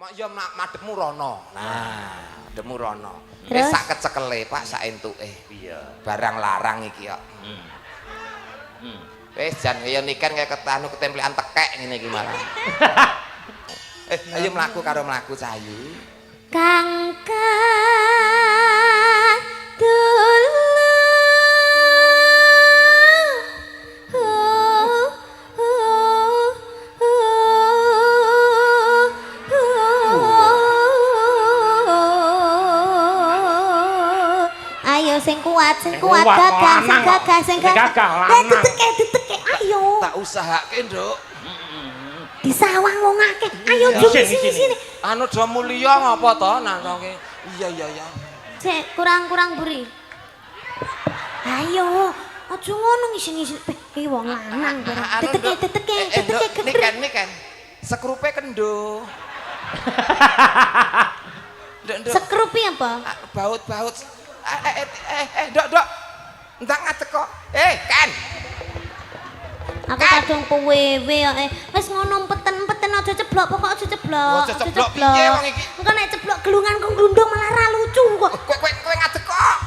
Ya madhepmu rono. Nah, madhepmu rono. Wis sak kecekele, Pak, sak entuke. Iya. Barang larang iki kok. Wis jan kaya niken kaya ketanu ketemplekan tekek ngene iki malah. Ayo mlaku karo mlaku Cahayu. Kang kadul sing kuat gagah sing gagah diteke ayo tak usahake nduk disawang wong akeh ayo sini anu do mulya ngapa to nangke iya sik kurang buri ayo aja ngono ngisi-ngisi iki wong lanang diteke niken sekrupe kendo sekrupi apa baut dok entang ngadeg kok kan aku kadung pewewe wis ngono peten aja ceblok pokok aja ceblok piye wong iki engko nek ceblok gelungan kok glundung malah ra lucu kok kowe ngadeg kok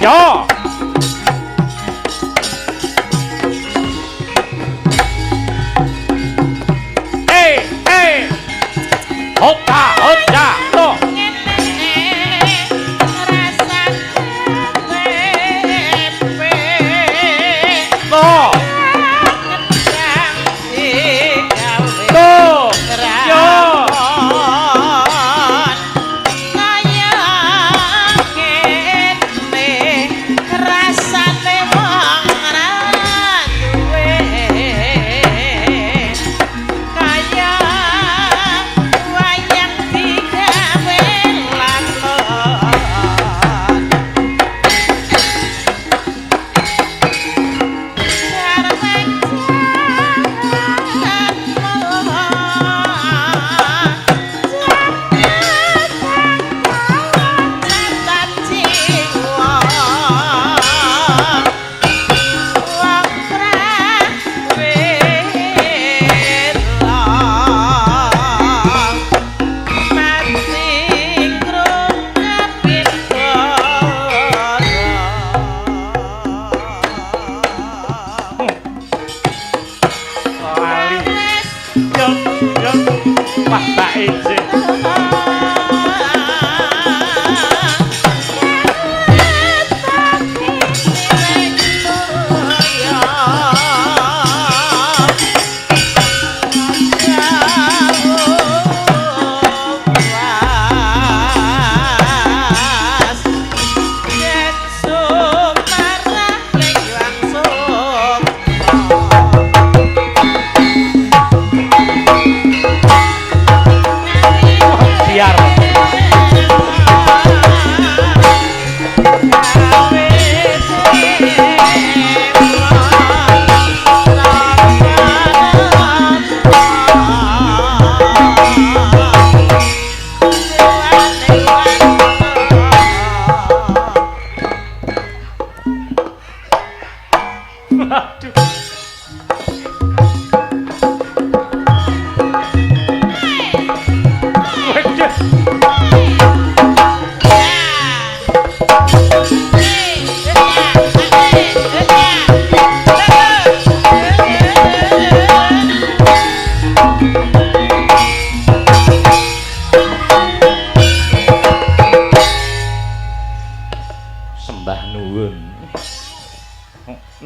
yo Hota, lo.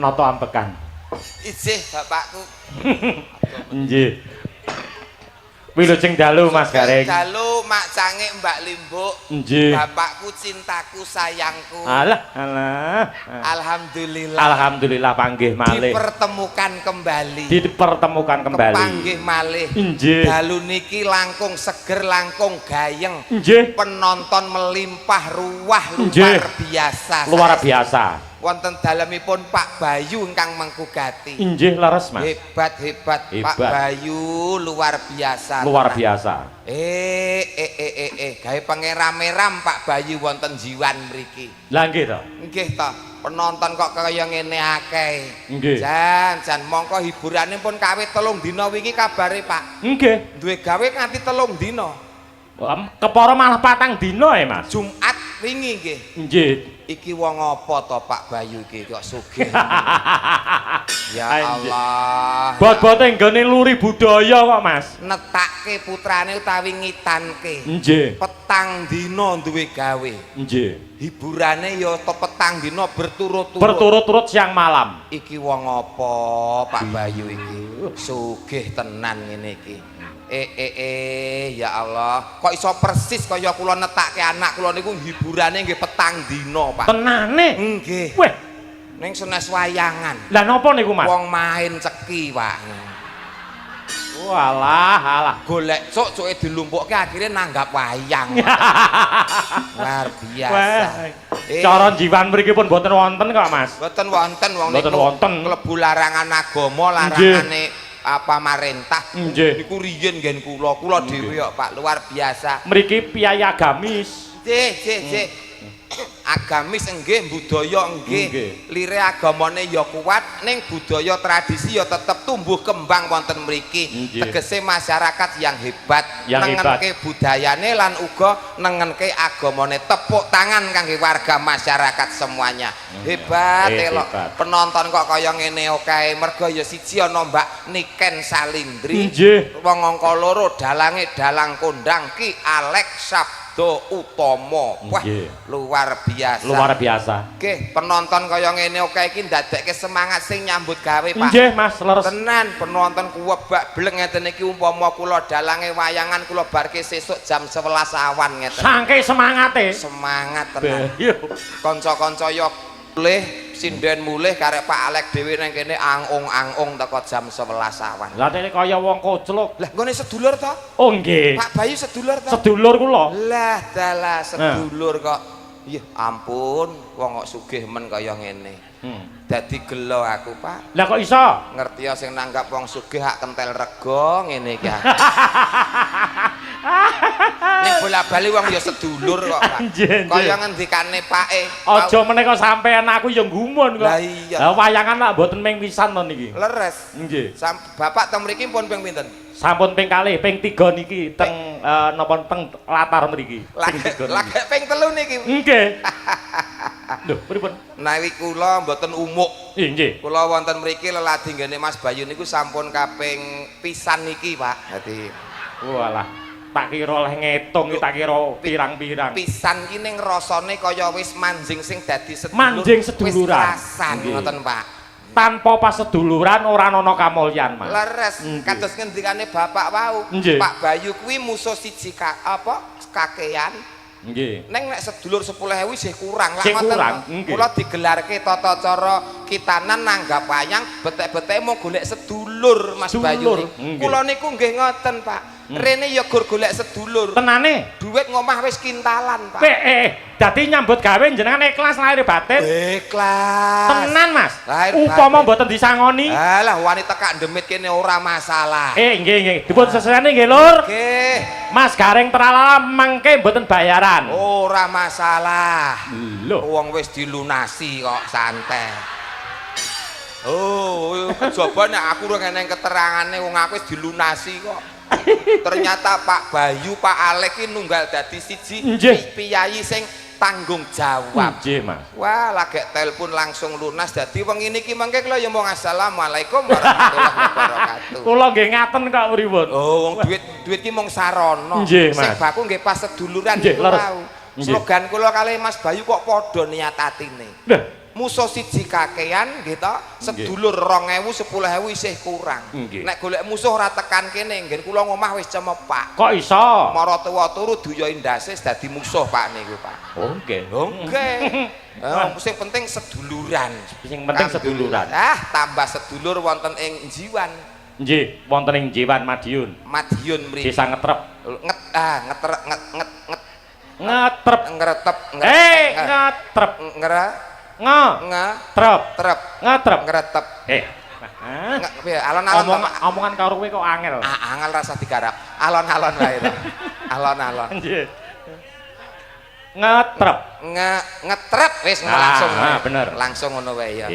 Noto ampekan. Ijih bapakku. Nggih. Wilujeng dalu Mas Gareng. Dalu Mak Cange Mbak Limbuk. Nggih. Bapakku cintaku sayangku. Alah. Alhamdulillah panggih malih. Dipertemukan kembali. Panggih malih. Nggih. Dalu niki langkung seger, langkung gayeng. Nggih. Penonton melimpah ruah luar biasa. Luar biasa. wonten dalemipun Pak Bayu ingkang mengkugati. Inggih leres, Mas. Hebat. Pak Bayu luar biasa. Luar biasa. Gawe pengeram-eram Pak Bayu wonten jiwan mriki. Lah nggih to. Nggih to. Penonton kok kaya ngene akeh. Nggih. Jan mongko hiburane pun kawit 3 dina wingi kabare, Pak. Nggih. Duwe gawe nganti 3 dina. Kepara malah 4 dina ya, Mas. Jumat wingi nggih. Nggih. Iki wong apa to Pak Bayu iki kok sugih. Ya Allah. Bot-bote nggone luri budaya kok, Mas. Netake putrane utawi ngitanke. Nggih. Petang dina duwe gawe. Nggih. Hiburane ya petang dina berturut-turut. Berturut-turut siang malam. Iki wong apa Pak Bayu iki? Sugih tenan ngene iki. Ya Allah, kok iso persis kaya kula netake anak kula niku hiburane nggih petang dina, Pak. Tenane? Nggih. Weh, ning senes wayangan. lah napa niku, Mas? Wong main ceki, Pak. Walah, Golek cuk-cuke dilumpukke akhirnya nanggap wayang. Luar biasa. Cara jiwan mriki pun boten wonten kok, Mas. Boten wonten wong niku. Boten wonten. Klebu larangan agama, larangane pamarentah. Nggih. Niku riyen nggen kula dhewe kok Pak, luar biasa. Mriki piyai agamis. Nggih. Agamis nggih, budaya nggih. Lire agamane ya kuat, ning budaya tradisi ya tetep tumbuh kembang wonten mriki. Tegese masyarakat yang hebat, nengenke budayane lan uga nengenke agamane. Tepuk tangan kangge warga masyarakat semuanya. Hebat elok. Penonton kok kaya ngene kae, mergo ya siji ana Mbak Niken Salindri. Wong angka 2 dalange dalang kondang Ki Alex Do Utomo. Wah, luar biasa. Luar biasa. Nggih, penonton kaya ngene oke iki ndadekke semangat sing nyambut gawe, Pak. Nggih, Mas, leres. Tenan penonton kuwebak bleng ngeten iki umpama kula dalange wayangan kula barke sesuk jam 11 awan ngeten. Sangke semangate. Semangat tenan. Iya. Kanca-kanca yo mulih sinden mulih karek Pak Alek dhewe nang kene angung-angung teko jam 11 awan. Lah dene kaya wong kocluk. Lah nggone sedulur to? Oh nggih. Pak Bayu sedulur to? Sedulur kula. Lah dalah sedulur kok. Iya ampun, wong kok sugih men kaya ngene. Dadi gelo aku, Pak. Lah kok iso? Ngerti ya sing nanggap wong sugih hak kentel rego ngene iki. Nek bola-bali wong ya sedulur kok, Pak. Kaya ngendikane Pake. Aja menika sampean aku ya nggumun kok. Lah iya. Lah wayangan lak mboten ping pisan to niki. Leres. Nggih. Bapak teng mriki pun ping pinten? Sampun ping kalih, ping 3 niki teng napa teng latar mriki. Lagi ping 3 niki. Nggih. Lho, pripun? Nawi kula mboten umuk. Nggih. Kula wonten mriki leladi nggene Mas Bayu niku sampun kaping pisan niki, Pak. Dadi walah, tak kira oleh ngitung tak kira pirang-pirang. Pisan ki ning rasane kaya wis manjing sing dadi sedulur. Manjing seduluran. Wis rasan ngoten, Pak. Tanpa pas seduluran ora ana kamulyan, Mas. Leres, kados ngendikane Bapak wau. Pak Bayu kuwi musuh siji kakean. Nggih. Neng nek sedulur 10.000 isih kurang lah ngoten. Kula digelarke tata cara kitanan nanggap wayang betek-betek mau golek sedulur Mas Bayu. Kula niku nggih ngoten, Pak. Rene ya gur golek sedulur. Tenane? Duit ngomah wis kintalan, Pak. Dadi nyambut gawe jenengan ikhlas lahir batin. Ikhlas. Tenan, Mas. Upama mboten disangoni. Alah wani tekak demit kene ora masalah. Nggih. Dipun sesane nggih, Lur. Nggih. Mas Gareng Tralala mangke mboten bayaran. Ora masalah. Lho, wong wis dilunasi kok santai. Oh, coba nek aku ora ngene keterangane wong aku wis dilunasi kok. Ternyata Pak Bayu, Pak Alek iki nunggal dadi siji piyai sing tanggung jawab. Nggih, Mas. Wah, lagi telepon langsung lunas dadi wong ini ki mangke kula ya mong assalamualaikum warahmatullahi wabarakatuh. Kula nggih ngaten kok pripun. Oh, wong duit ki mong sarono. Sing baku nggih pas seduluran niku wau. Slogan kula kalih Mas Bayu kok padha niat atine. Musuh siji kakean gitu, sedulur 2.000 10.000 isih kurang. Nek golek musuh ora tekan kene, nggen kula ngomah wis cemepak. Kok iso? Mara tuwa turu duya indase dadi musuh Pak niku, Pak. Oh, nggih. Sing penting seduluran. Sing penting seduluran. Tambah sedulur wonten ing Jiwan. Nggih, wonten ing Jiwan Madiun. Madiun mriki. Desa Ngetrep. Ngetrep. Ngetrep. Trep. Trep. Ngetrep. Ngretep. Alon-alon omongan karo kowe kok angel. Angel rasa digarap. Alon-alon wae to. Alon-alon. Nggih. Ngetrep. Ngetrep wis langsung. Bener. Langsung ngono wae ya.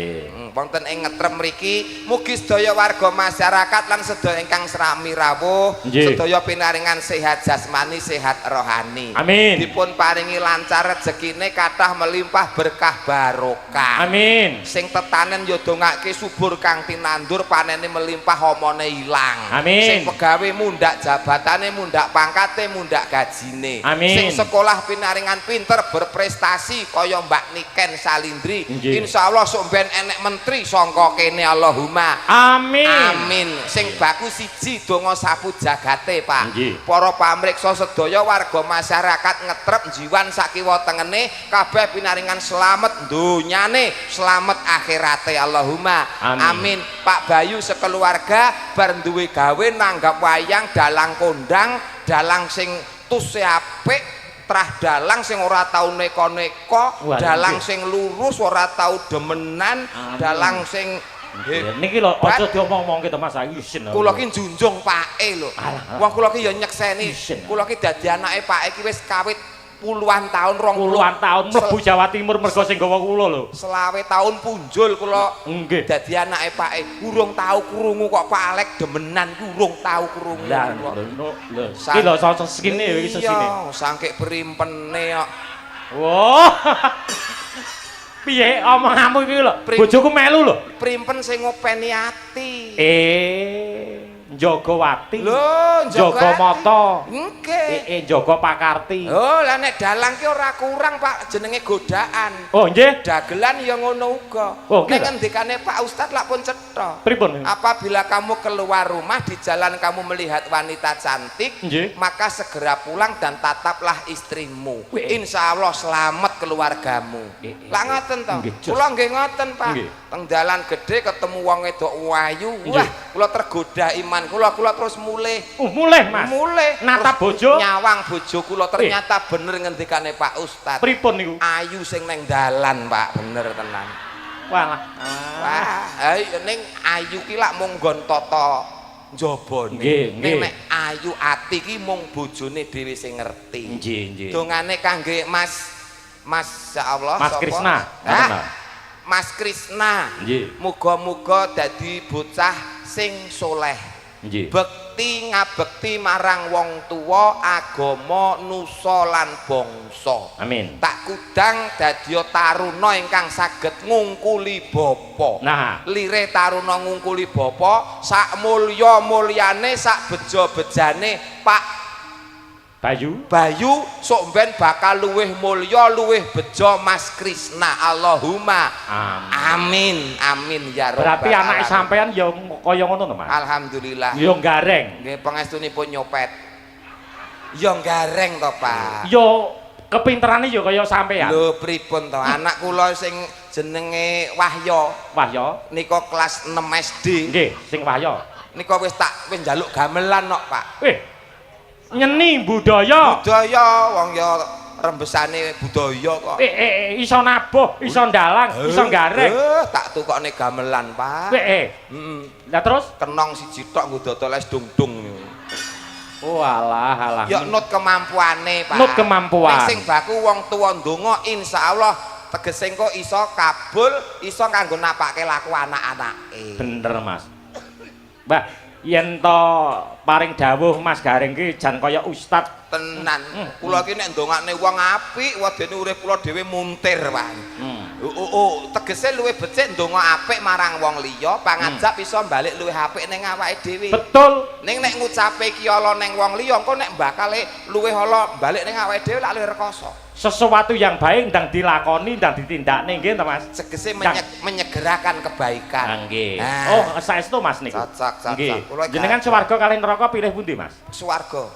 Wonten ing ngetrep mriki mugi sedaya warga masyarakat lan sedaya ingkang srami rawuh, sedaya pinaringan sehat jasmani, sehat rohani. Amin. Dipun paringi lancar rezekine kathah melimpah berkah barokah. Amin. Sing tetanen ya dongake subur kang tinandur panene melimpah omone ilang. Amin. Sing pegawe mundak jabatane, mundak pangkate, mundak gajine. Amin. Sing sekolah pinaringan pinter berprestasi kaya Mbak Niken Salindri. Insyaallah sok ben enek menteri sangka kene Allahumma. Amin. Amin. Sing baku siji donga sapu jagate, Pak. Para pamriksa sedaya warga masyarakat ngetrep jiwan sakiwa tengene kabeh pinaringan slamet donyane, slamet akhirate Allahumma. Amin. Pak Bayu sekeluarga bar duwe gawe nanggap wayang dalang kondang, dalang sing tuse apik, trah dalang sing ora tau neko-neko, dalang sing lurus ora tau demenan, dalang sing niki lho aja diomong-omongke to Mas isin. Kula ki njunjung pake lho. Wong kula ki ya nyekseni. Kula ki dadi anake pake ki wis kawit puluhan tahun, 20 tahun mlebu Jawa Timur mergo sing gawa kula lho. 20 tahun punjul kula dadi anake pake. Urung tau krungu kok Pak Alek demenan, urung tau krungu. Lah lho. Iki lho sesine iki sesine. Iya, sangke primpene kok. Wah. Piye omonganmu iki lho? Bojoku melu lho. Primpen sing ngopeni ati. Jogowati. Lho, Jogomata. Nggih. Jogo Pakarti. Oh, lah nek dalang ki ora kurang, Pak, jenenge godaan. Oh, nggih. Dagelan ya ngono uga. Nek ngendikane Pak Ustad lak pun cetha. Pripun? Apabila kamu keluar rumah di jalan kamu melihat wanita cantik, maka segera pulang dan tataplah istrimu. Insyaallah selamat keluargamu. Lah ngoten to. Kula nggih ngoten, Pak. Teng dalan gedhe ketemu wong wedok ayu. Wah, kula tergoda iman kula terus mulih. Mulih, Mas. Mulih. Natap bojo. Nyawang bojo kula ternyata bener ngendikane Pak Ustad. Pripun niku? Ayu sing neng dalan, Pak, bener tenan. Walah. Wah, ning ayu ki lak mung nggon tata njabane. Ning nek ayu ati ki mung bojone dhewe sing ngerti. Nggih. Dongane kangge Mas Insyaallah Mas Krisna. Mas Krisna. Muga-muga dadi bocah sing soleh. Bekti ngabekti marang wong tuwa, agama, nusa lan bangsa. Amin. Tak kudang dadi taruna ingkang saged ngungkuli bapa. Nah, lire taruna ngungkuli bapa, sak mulya-mulyane, sak beja-bejane Pak Bayu sok ben bakal luwih mulya, luwih bejo Mas Krisna. Allahumma amin. Amin ya rabbal alamin. Berarti anak sampean ya kaya ngono to, Mas? Alhamdulillah. Ya gareng. Nggih, pangestunipun nyopet. Ya gareng to, Pak. Ya kepinterane ya kaya sampean. Lho pripun to? Anak kula sing jenenge Wahya. Wahya Nika kelas 6 SD. Nggih, sing Wahya. Nika wis njaluk gamelan kok, Pak. Nyeni budaya wong ya rembesane budaya kok. Iso nabuh, iso ndalang, iso gareng. Tak tukokne gamelan, Pak. Lah terus kenong siji tok nggo dodol es dung-dung. Walah. Ya nut kemampuane, Pak. Nut kemampuan. Nek sing baku wong tuwa ndonga insyaallah tegese engko iso kabul, iso kanggo napake laku anak-anake. Bener, Mas. Mbah, yen to paring dawuh Mas Gareng ki jan kaya ustad tenan. Kula ki nek ndongakne wong apik, wadene urip kula dhewe muntir, Pak. Tegese luwih becik ndonga apik marang wong liya, pangajab iso balik luwih apik ning awake dhewe. Betul. Ning nek ngucape ki ala ning wong liya, engko nek bakale luwih ala balik ning awake dhewe lak luwih rekoso. Sesuatu yang baik ndang dilakoni, ndang ditindakne nggih to, Mas. Tegese menyegerakan kebaikan. Nggih. Oh, saestu Mas niku. Cocok. Jenengan swarga kalih neraka pilih pundi, Mas? Swarga.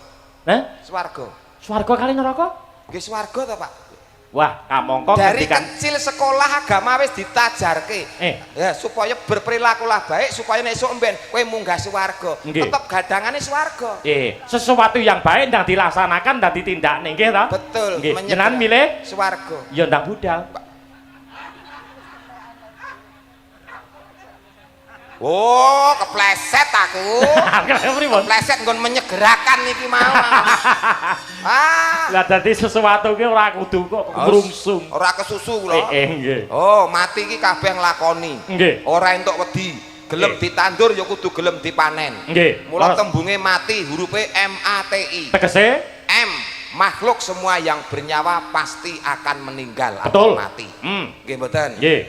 Swarga. Swarga kalih neraka? Nggih swarga to, Pak. Wah, kamangka dari kecil sekolah agama wis ditajarke. Ya, supaya berperilakulah baik supaya nek esuk mben kowe munggah swarga. Tetep gadangane swarga. Sesuatu yang baik ndang dilaksanakan, ndang ditindakne nggih to? Betul. Jenengan milih swarga. Ya ndang budal. Oh, kepleset aku. Pripun? Kepleset nggon menyegerakan iki mau. Lah dadi sesuatu ki ora kudu kok ngrungsung. Ora kesusu kula. Nggih. Oh, mati iki kabeh nglakoni. Nggih. Ora entuk wedi. Gelem ditandur ya kudu gelem dipanen. Nggih. Mula tembunge mati hurufe MATI. Tegese M, makhluk semua yang bernyawa pasti akan meninggal betul. atau mati. Nggih mboten? Nggih.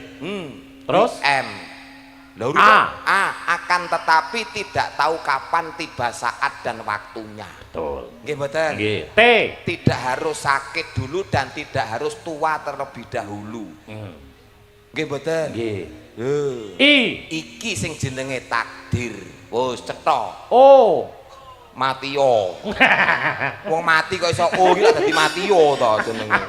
Terus M. Lalu A akan tetapi tidak tahu kapan tiba saat dan waktunya. betul. Nggih mboten? Nggih. T. Tidak harus sakit dulu dan tidak harus tua terlebih dahulu. Nggih mboten? Nggih. I. Iki sing jenenge takdir. Wis cetha. O. Matio. Wong mati kok iso o iki dadi matio to jenenge.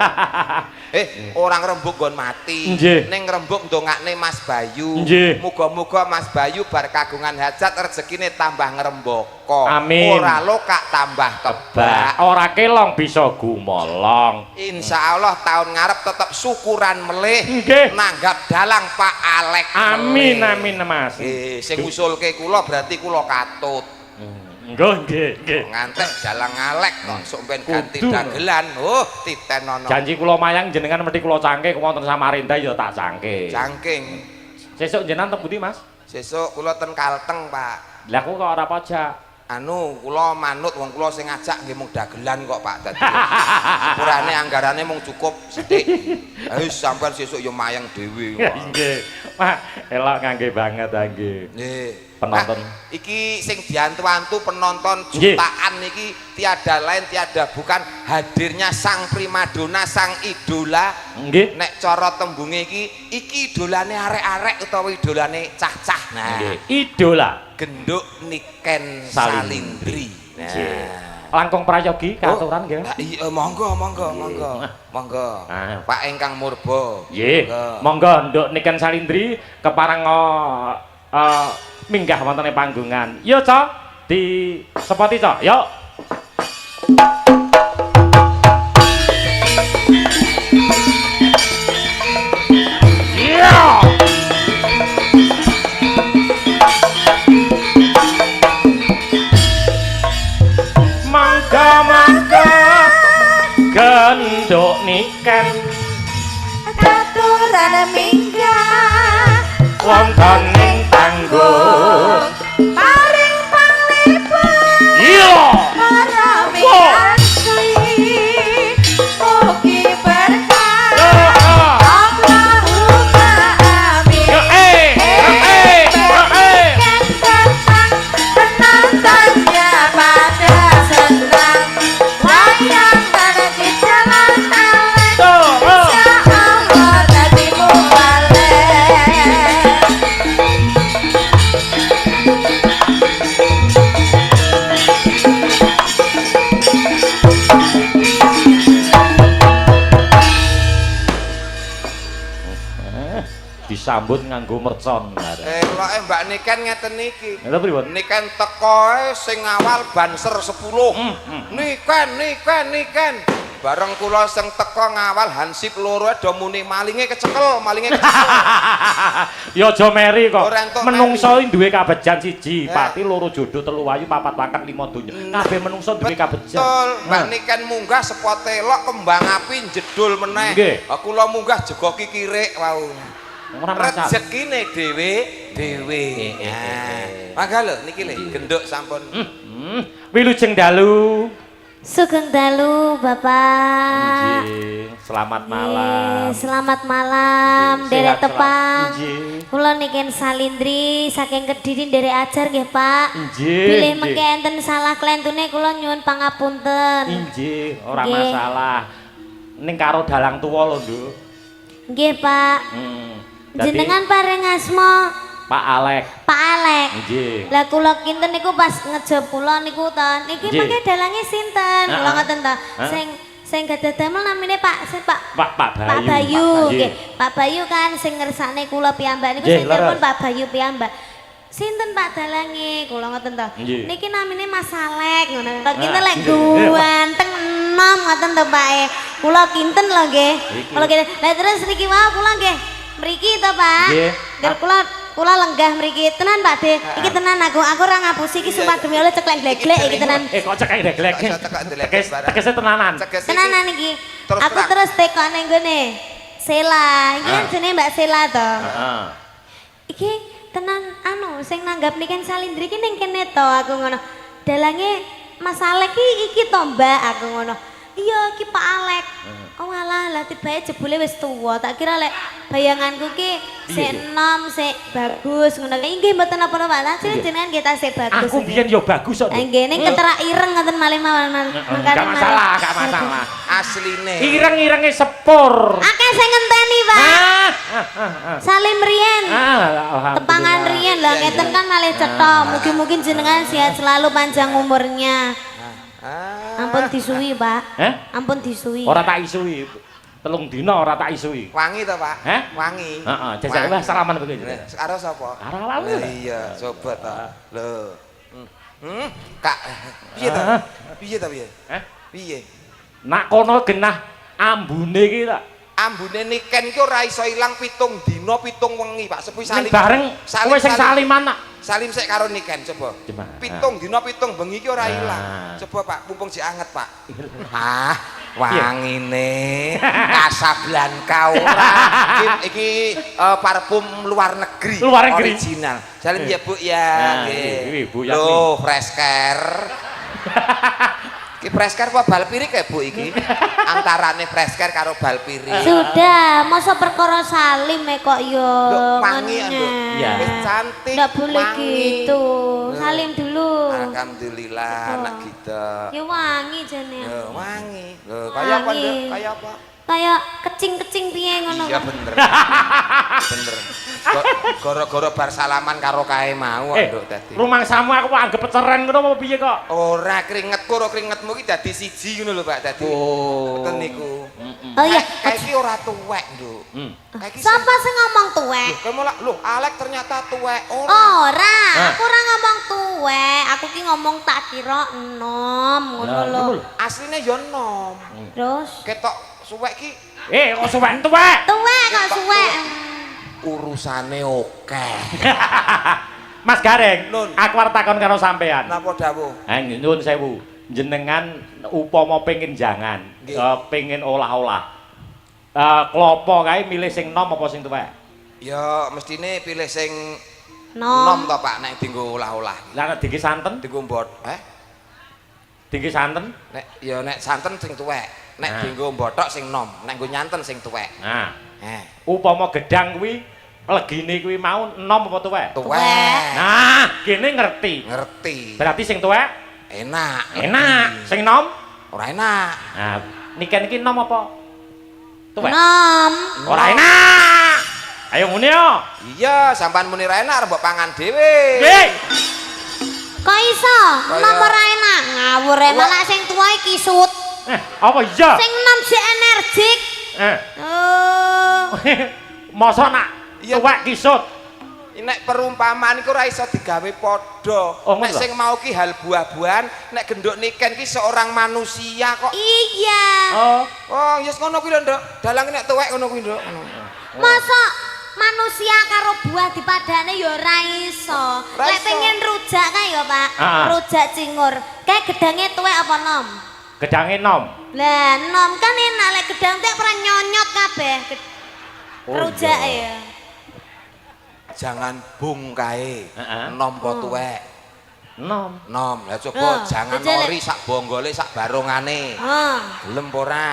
Orang rembug nggon mati. Ning rembug ndongakne Mas Bayu. Muga-muga Mas Bayu bar kagungan hajat rezekine tambah ngrembaka. Amin. Ora lokak tambah kebak. Ora kelong bisa gumolong. Insyaallah tahun ngarep tetep syukuran melih. Nanggap dalang Pak Alek. Amin amin Mas. Sing ngusulke kula berarti kula katut. Nggih. Ngantek dalang Alek kok sok ben ganti dagelan. Oh, titenono. Janji kula mayang jenengan mesti kula cangke wonten Samarinda ya tak cangke. Cangking. Sesuk jenengan teng pundi, Mas? Sesuk kula ten Kalteng, Pak. Lah kok ora pajak. Anu, kula manut wong kula sing ngajak nggih mung dagelan kok, Pak. Dadi sepurane anggarane mung cukup sithik. Wis sampean sesuk ya mayang dhewe. Nggih. Pak, elok ngangge banget nggih. Nggih. Penonton. Iki sing diantu-antu penonton jutaan iki tiada lain tiada bukan hadirnya sang primadona, sang idola. Nggih. Nek cara tembunge iki idolane arek-arek utawa idolane cah-cah. Nah, idola Genduk Niken Salindri. Nah, langkung prayogi katuran nggih. Iya, monggo. Pak ingkang murba. Nggih. Monggo Nduk Niken Salindri kepareng minggah wonten ing panggungan. Yo, Cok. Di sepoti, Cok. Yo. Mangga Genduk Niken Katuran minggah wonten ing panggung paring panglipur iya para miyanti mugi berkah Allahumma amin penontonnya pada senang wayang tadi jalan Alek insyaallah tadi mubalek. disambut nganggo mercon. Eloke Mbak Niken ngeten iki. Lha pripun? Niken teko sing awal banser 10. Niken. Bareng kula sing teko ngawal hansip loro do muni malinge kecekel. Ya aja meri kok. Ora entuk Menungso duwe kabejan siji, pati loro jodoh telu ayu papat pangkat 5 donya. Kabeh menungso duwe kabejan. Betul. Mbak Niken munggah sepote lok kembang api jedul meneh. Kula munggah jego kikirik wau. Ora masalah. Rezekine dhewe. Mangga lho niki lho genduk sampun. Wilujeng dalu. Sugeng dalu Bapak. Nggih, selamat malam. Selamat malam, derek tepan. Nggih. Kula Niken Salindri saking Kediri derek ajar nggih, Pak. Nggih. Bilih mengke enten salah klentune kula nyuwun pangapunten. Nggih, ora masalah. Ning karo dalang tuwa lho, Nduk. Nggih, Pak. Jenengan paring asma Pak Alek. Pak Alek. Nggih. Lah kula kinten niku pas ngejab kula niku ta. Niki mengke dalange sinten? Kula ngoten ta. Sing gadah damel namine Pak Bayu. Nggih. Pak Bayu kan sing ngersakne kula piyambak niku sing telepon Pak Bayu piyambak. Sinten Pak dalange? Kula ngoten ta. Niki namine Mas Alek ngono. Kula kinten lek ganteng enom ngoten to Pak. Kula kinten lho nggih. Kula kinten. Lah terus niki wae kula nggih mriki to Pak. Nggih. Kula kula lenggah mriki tenan Pak De. Iki tenan aku ora ngapusi iki sumpah demi Allah ceklek glek iki tenan. Kok ceklek glek. Tegese tenanan. Tenanan iki. Aku terus teko ning gone Sela. Iki kan jenenge Mbak Sela to. Heeh. Iki tenan anu sing nanggap niken salindri iki ning kene to aku ngono. Dalange Mas Alek iki to Mbak aku ngono. Iya iki Pak Alek. Oh alah lah tibae jebule wis tuwa. Tak kira lek bayanganku ki sik enom sik bagus ngono. Nggih mboten apa-apa Pak. Jenengan kita sik bagus. Aku biyen yo bagus kok. Nggih ning keterak ireng ngoten malih mawon. Gak masalah. Asline. Ireng-irenge sepur. Akeh sing ngenteni Pak. Salim riyen. Tepangan riyen lah ngeten kan malih cetha. Mugi-mugi jenengan sehat selalu panjang umurnya. Ampun disuwi, Pak. Ampun disuwi. Ora tak isui. 3 dina ora tak isui. Wangi to, Pak? Wangi. Heeh, jajal wah salaman begini. Karo sapa? Karo lalu. Iya, coba to. Lho. Kak, piye to? Piye? Piye? Nak kono genah ambune iki tak. Ambune niken iki ora iso ilang 7 dina 7 wengi, Pak. Sepuh salim. Bareng kowe sing saliman nak. Salim sik karo niken coba. 7 dina 7 bengi iki ora ilang. Coba Pak, mumpung si anget, Pak. Wangine Casablanca ora. Iki parfum luar negeri. Original. Salim ya Bu ya. Nggih. Loh, fresh care. Iki fresh care apa bal pirik ya Bu iki? Antarane fresh care karo bal pirik. Sudah, masa perkara salim kok yo. Wangi wis cantik. Enggak boleh gitu. Salim dulu. Alhamdulillah anak kita. Ya wangi jane. Wangi. Lho, kaya apa, Nduk? Kaya apa? Kayak kecing-kecing piye ngono. Iya bener. Bener. Gara-gara bar salaman karo kae mau Nduk dadi. Rumangsamu aku anggap peceren ngono apa piye kok? Ora keringetku karo keringetmu iki dadi siji ngono lho Pak dadi. Ngoten niku. Oh iya, kae iki ora tuwek, Nduk. Sapa sing ngomong tuwek? Kowe malah lho Alek ternyata tuwek. Ora, aku ora ngomong tuwek. Aku ki ngomong tak kira enom ngono lho. Asline yo enom. Terus Ketok suwek ki. Kok suwek tuwek? Tuwek kok suwek. Urusane akeh. Mas Gareng, aku arep takon karo sampean. Napa dawuh? Nyuwun sewu. Jenengan upama pengin jangan, pengin olah-olah. Klopo kae milih sing nom apa sing tuwek? Ya mestine pilih sing nom to Pak nek dienggo olah-olah. Lah nek diki santen? Dienggo mbot. Diki santen? Nek santen sing tuwek. Nek dienggo mbotok sing nom, nek nggo nyanten sing tuwek. Nah. Upama gedang kuwi legine kuwi mau nom apa tuwek? Tuwek. Nah, kene ngerti. Ngerti. Berarti sing tuwek enak. Sing nom ora enak. Nah, niken iki nom apa? Tuwek. Nom. Ora enak. Ayo ngene yo. Iya, sampean muni ra enak mbok pangan dhewe. Nggih. Kok iso? Nom ora enak. Ngawur malah sing tuwa iki kisut. Apa iya? Sing nom sik energik. Masa nak tuwek kisut. Nek perumpamaan iku ora iso digawe padha. Nek sing mau ki hal buah-buahan, nek genduk niken ki seorang manusia kok. Iya. Oh, yes ngono kuwi lho, Nduk. Dalang nek tuwek ngono kuwi, Nduk. Masa manusia karo buah dipadane ya ora iso. Lek pengen rujak kae ya, Pak. Rujak cingur. Kae gedange tuwek apa nom? Gedange nom. Lah, nom kan enak lek gedang tek ora nyonyot kabeh. Rujak ya. Jangan bung kae. Nom apa tuwek? Nom. Lah coba jangan nori sak bonggole sak barongane. Gelem apa ora?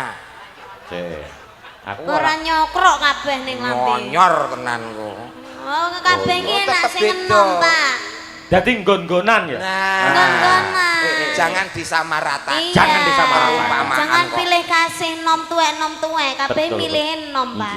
Aku ora nyokrok kabeh ning lambe. Ngonyor tenan kok. Oh, kabeh iki enak sing enom, Pak. Dadi nggon-nggonan ya. Nggon-nggonan. Jangan disamaratakan. Jangan disamaratakan. Jangan pilih kasih nom tuwek, kabeh milih nom, Pak.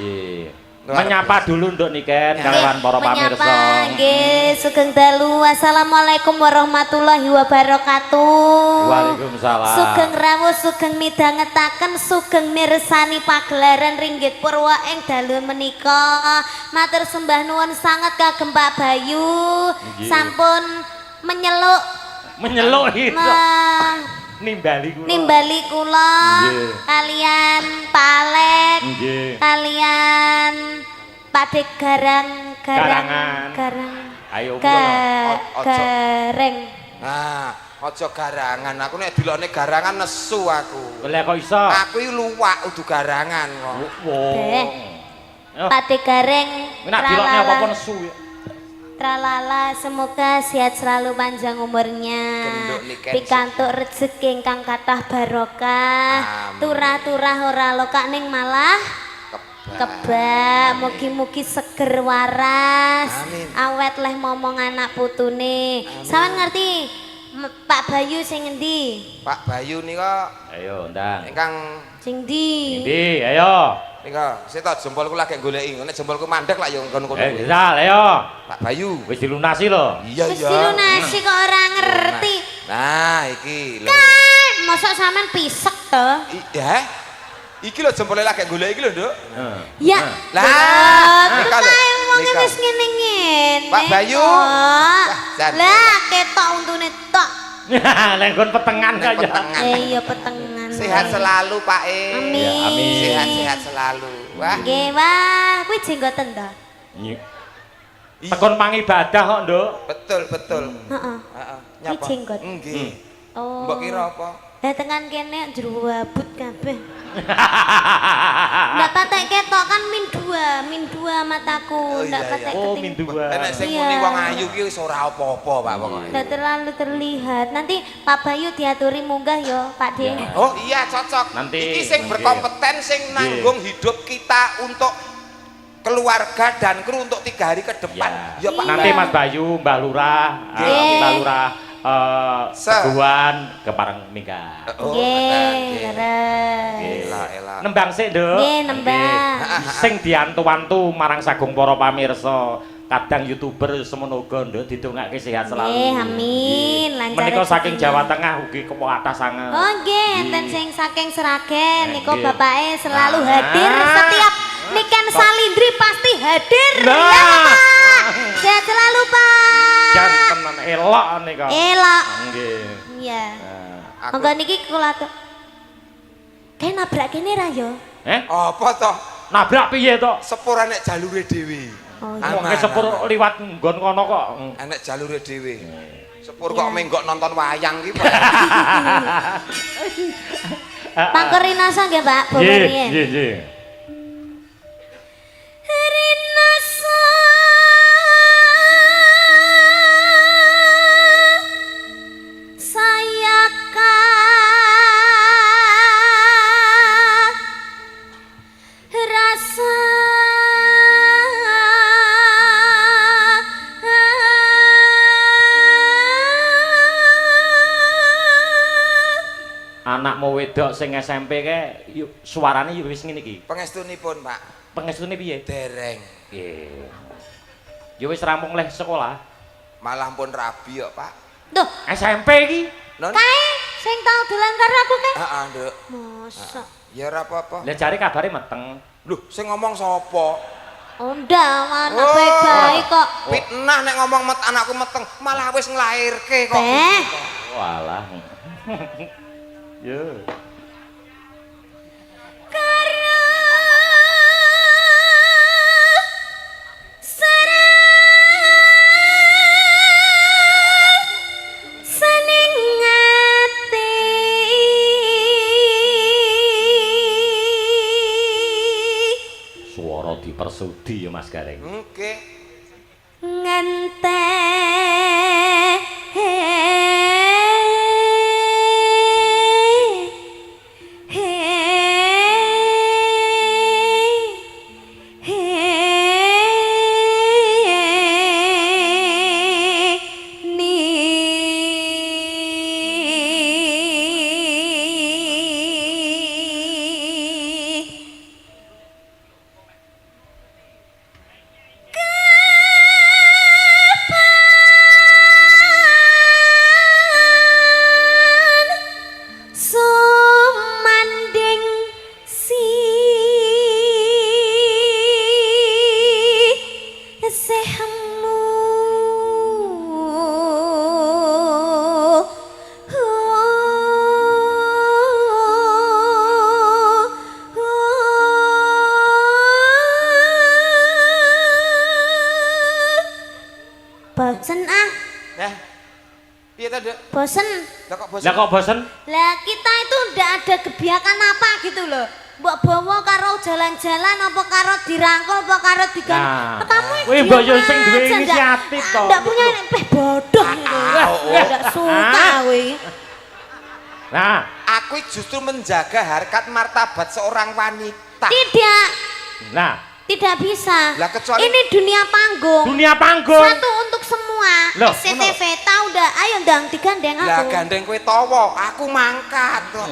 Menyapa dulu Nduk Niken kalian para pamirsa. Menyapa nggih, sugeng dalu. Assalamualaikum warahmatullahi wabarakatuh. Waalaikumsalam. Sugeng rawuh, sugeng midhangetaken, sugeng mirsani pagelaran Ringgit Purwa ing dalu menika. Matur sembah nuwun sanget kagem Pak Bayu. Sampun menyeluk itu. Nimbali kula kalian Pak Alek, kalian Pak Pakde garang. Ayo gareng. Nah, aja garangan. Aku nek delokne garangan nesu aku. Lah kok iso? Aku iki luwak udu garangan kok. Pakde gareng. Nek delokne apa-apa nesu ya. Tralala, semoga sehat selalu panjang umurnya. Pikantuk rezeki ingkang kathah barokah. Turah-turah ora lokak ning malah kebak. Mugi-mugi seger waras. Awet leh momong anak putune. Sampeyan ngerti Pak Bayu sing endi? Pak Bayu nika. Ayo ndang. Ingkang Sing ndi? Endi? Ayo. Nika, sita jempolku lagi goleki. Nek jempolku mandek lak yo ngono-ngono. Rizal, ayo. Pak Bayu. Wis dilunasi lho. Iya, Wis dilunasi kok ora ngerti. Nah, iki lho. Mosok sampean pisek to? Iya. Iki lho jempole lagi goleki iki lho, Nduk. Ya. Lah, nika lho. Wong wis ngene-ngene. Pak Bayu. Lah, ketok untune tok. Lenggon petengan kaya. Iya petengan. Sehat selalu, Pak E. Amin. Ya, amin. Sehat-sehat selalu. Wah. Nggih, wah, kuwi jenggoten to? Tekon pangibadah kok, Nduk. Betul. Heeh. Heeh. Iki jenggot. Nggih. Oh. Mbok kira apa? Lah tekan kene jero wabut kabeh. Ndak patek ketok kan min 2 mataku. Ndak patek Oh, keting. min 2. Nek sing muni wong ayu ki wis ora apa-apa, Pak pokoke. Ndak terlalu terlihat. Nanti Pak Bayu diaturi munggah yo, Pak De. Oh iya cocok. Nanti iki sing berkompeten sing nanggung hidup kita untuk keluarga dan kru untuk 3 hari ke depan. Ya, Pak. Nanti Mas Bayu, Mbah Lurah, Mbah Lurah Teguhan kepareng minggat. Nggih, leres. Elah. Nembang sik, Nduk. Nggih, nembang. Sing diantu-antu marang sagung para pamirsa, kadang YouTuber semono uga, Nduk, didongake sehat selalu. Nggih, amin. Lancar. Menika saking Jawa Tengah ugi kepo atas sanget. Oh nggih, enten sing saking Sragen niku bapake selalu hadir setiap niken Salindri pasti hadir. Ya, Pak. Sehat selalu, Pak. Janten elok nika. Elok. Nggih. Iya. Monggo niki kula tuh. Kayak nabrak kene ra yo? Apa toh? Nabrak piye to? Sepur nek jalure dhewe. Oh iya. Wong sepur liwat nggon kono kok. Enek jalure dhewe. Sepur kok menggok nonton wayang ki. Pangker Rinasa nggih, Pak, bawa riyen. Nggih. Rinasa rasa Anakmu wedok sing SMP ke suarane yo wis ngene iki. Pangestunipun, Pak. Pengestune piye? Dereng. Nggih. Yo wis rampung leh sekolah. Malah pun rabi kok, Pak. Duh, SMP iki. kae sing tau dolan karo aku kae. Heeh, Nduk. Mosok. Ya ora apa-apa. Lah jare kabare meteng. Lho, sing ngomong sapa? Oh, ndak, anak baik-baik kok. Fitnah nek ngomong anakku meteng, malah wis nglairke kok. Walah. Yo. Karena saning ati Suara dipersudi ya Mas Gareng. Oke. Bosen ah. Nah. Piye ta, Dek? Bosen. Lah kok bosen? Lah kita itu ndak ada kebiakan apa gitu loh. Mbok bawa karo jalan-jalan apa karo dirangkul apa karo digan. Kamu kuwi mbok yo sing duwe inisiatif to. Ndak punya bodoh gitu. Ndak suka kuwi. Nah, aku justru menjaga harkat martabat seorang wanita. Tidak. Nah, tidak bisa. Lah kecuali ini dunia panggung. Dunia panggung. Satu untuk semua. Loh, SCTV tahu dah. Ayo ndang digandeng aku. Lah gandeng kowe tawa, aku mangkat kok.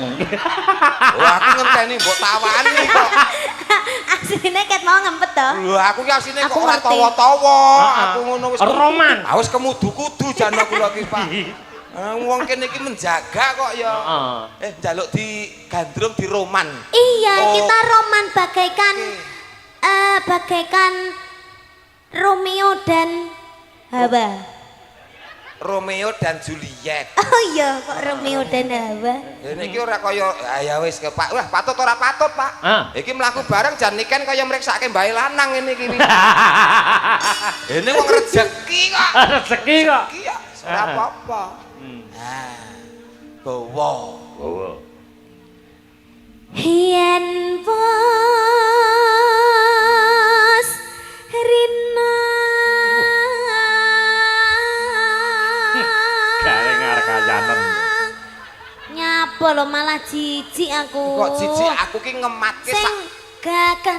Wah, aku ngenteni mbok tawani kok. Asline ket mau ngempet to. Lho, aku ki asline kok ora tawa-tawa. Aku ngono wis roman. Wis kemudu-kudu jan aku lagi, Pak. Wong kene iki menjaga kok ya. Njaluk digandrung di roman. Iya, kita roman bagaikan bagaikan Romeo dan Hawa. Romeo dan Juliet. Oh iya, kok Romeo dan Hawa. Ini iki ora kaya ya wis ke Pak. Wah, patut ora patut, Pak. Iki mlaku bareng jan niken kaya mriksake mbae lanang ngene iki. Ini wong rezeki kok. Rezeki kok. Ora apa-apa. Nah. Bawa. Yen bos Rina Garengar kayanen. Nyapa lo malah jijik aku. Kok jijik aku ki ngematke sing gagah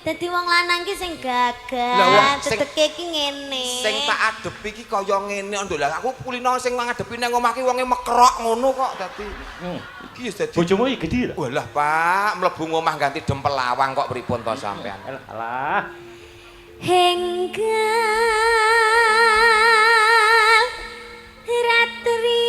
dadi wong lanang ki sing gagah. Teteke ki ngene. Sing tak adepi ki kaya ngene nduk. Lah aku kulino sing ngadepi nang omah ki wonge mekrok ngono kok dadi. Iki wis dadi Bojomu iki gedhi lho. Walah, Pak, mlebu omah ganti dempel lawang kok pripun to sampean. Alah. Henggal ratri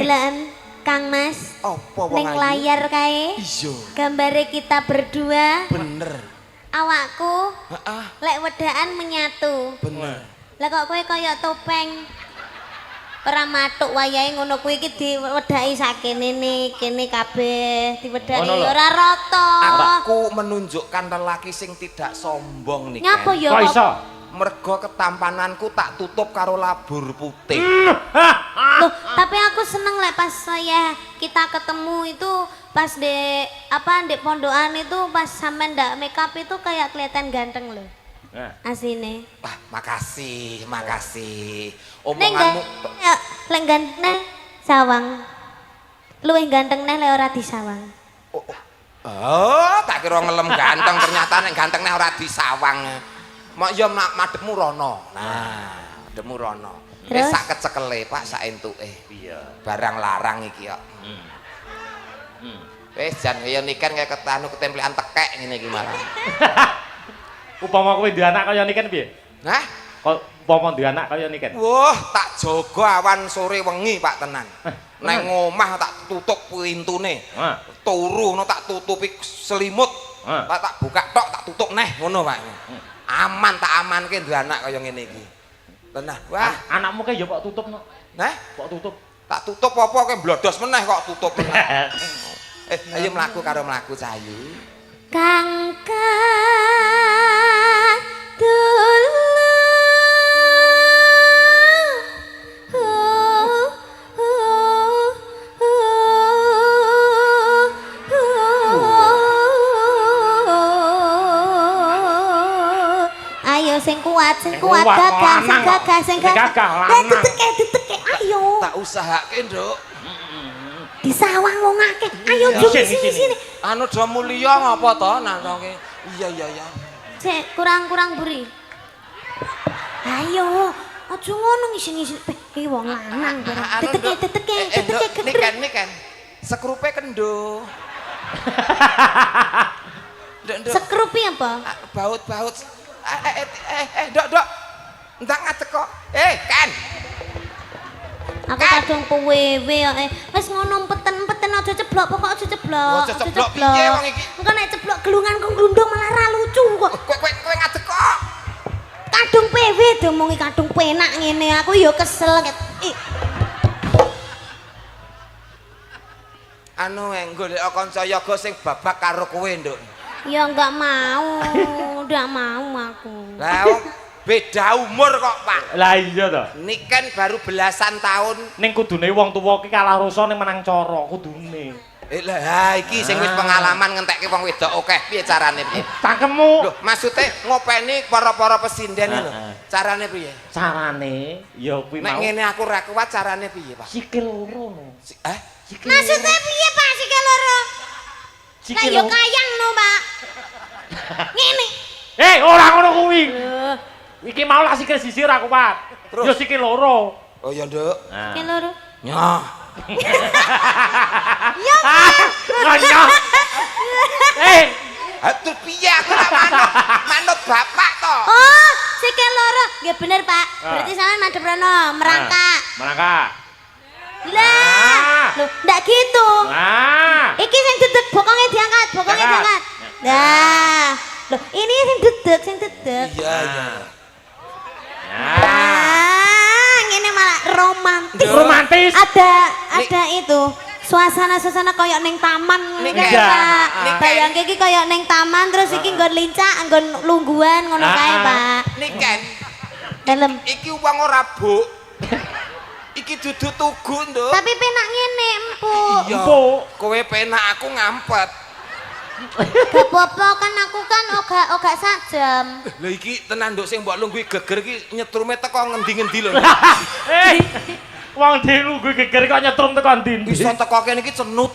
Delan Kang Mas. Apa wong ning layar kae? Iya. Gambare kita berdua. Bener. Awakku. Heeh. Lek wedaan menyatu. Bener. Lah kok kowe kaya topeng. Ora matuk wayahe ngono kuwi iki diwedhaki sakene kene kabeh diwedhaki ora rata. Aku menunjukkan lelaki sing tidak sombong nih. Nyapa ya? Kok iso? Mergo ketampananku tak tutup karo labur putih. Loh, tapi aku seneng lek pas kita ketemu itu pas di pondokan itu pas sampean ndak make up itu kayak kelihatan ganteng loh. Asine. Wah, makasih. Omonganmu lek ganteng sawang. Luwih ganteng neh lek ora disawang. Oh, tak kira ngelem ganteng ternyata nek ganteng neh ora disawang. Mak ya madhepmu rono. Nah, madhepmu rono. Wis sak kecekele, Pak, sak entuke. Iya. Barang larang iki kok. Wis jan kaya niken kaya ketemplekan tekek ngene iki malah. Upama kowe duwe anak kaya niken piye? Hah? Kok upama duwe anak kaya niken? Wah, tak jaga awan sore wengi, Pak, tenan. Nang omah tak tutup pintune. Turu ngono tak tutupi selimut. Tak buka tok tak tutup neh ngono, Pak. Aman tak amanke duwe anak kaya ngene iki. Tenan. Wah, anakmu ke ya kok tutup no? Nah, kok tutup? Tak tutup apa kowe blodos meneh kok tutup meneh. Ayo mlaku karo mlaku Cahayu. Kang dulu sing kuat diteke ayo tak usahake nduk disawang wong akeh ayo sini anu do mulya ngapa to nangke iya cek kurang buri ayo aja ngono ngisi-ngisi iki wong lanang diteke niken sekrupe kendo sekrupi apa baut dok entak ngadeg kok kan aku kadung pewewe kok wis ngono peten aja ceblok pokok aja ceblok piye wong iki engko nek ceblok gelungan kok glundung malah ra lucu kok kowe ngadeg kok kadung pewe diomongi kadung penak ngene aku ya kesel anu golek kanca yoga sing babak karo kowe, Nduk. Ya enggak mau, enggak mau aku. Lah beda umur kok, Pak. Lah iya to. Niken baru belasan tahun. Ning kudune wong tuwa ki kalah rasa ning menang cara kudune. Lah iki sing wis pengalaman ngentekke wong wedok akeh piye carane piye? Cangkemmu. Lho, maksude ngopeni para-para pesinden lho. Carane piye? Carane ya kuwi Nek mau. ngene aku ra kuat carane piye, Pak? Sikil loro no. Sikil. Maksudnya piye Pak sikil loro? Lah Sikil yo loro. kayang no, Pak. Ngene. Ora ngono kuwi. Iki mau lah sikil sisi ora kuat. Terus? Yo sikil loro. Oh ya, Nduk. Sikil loro. Nyoh. Ya. Nyoh. Aduh piye aku ra manut bapak to. Oh, sikil loro. Nggih bener, Pak. Berarti sampean madhep rono, merangkak. Merangkak. Lah, lho, ndak gitu. Nah. Iki sing dedeg bokonge diangkat, bokonge Diangkat. diangkat. Nah, loh ini sing dedeg, sing dedeg. Iya, iya. Ah, ngene malah romantis. Romantis. Ada itu. Suasana koyo ning taman ngono kae, Iya. Pak. Ning Bayangke iki koyo ning taman terus iki nggon lincah, nggon lungguhan ngono kae, Pak. Niken, Dalem. iki wong ora buk. Iki dudu tugu, Nduk. Tapi penak ngene, empuk. Iya. Empuk. Kowe penak aku ngampet. Gak apa-apa kan aku kan ogak sajam. Lha iki tenan Nduk sing mbok lungguhi geger iki nyetrume teko ngendi-ngendi lho. Wong dilungguh geger kok nyetrum teko ndi? Iso teko kene iki cenut.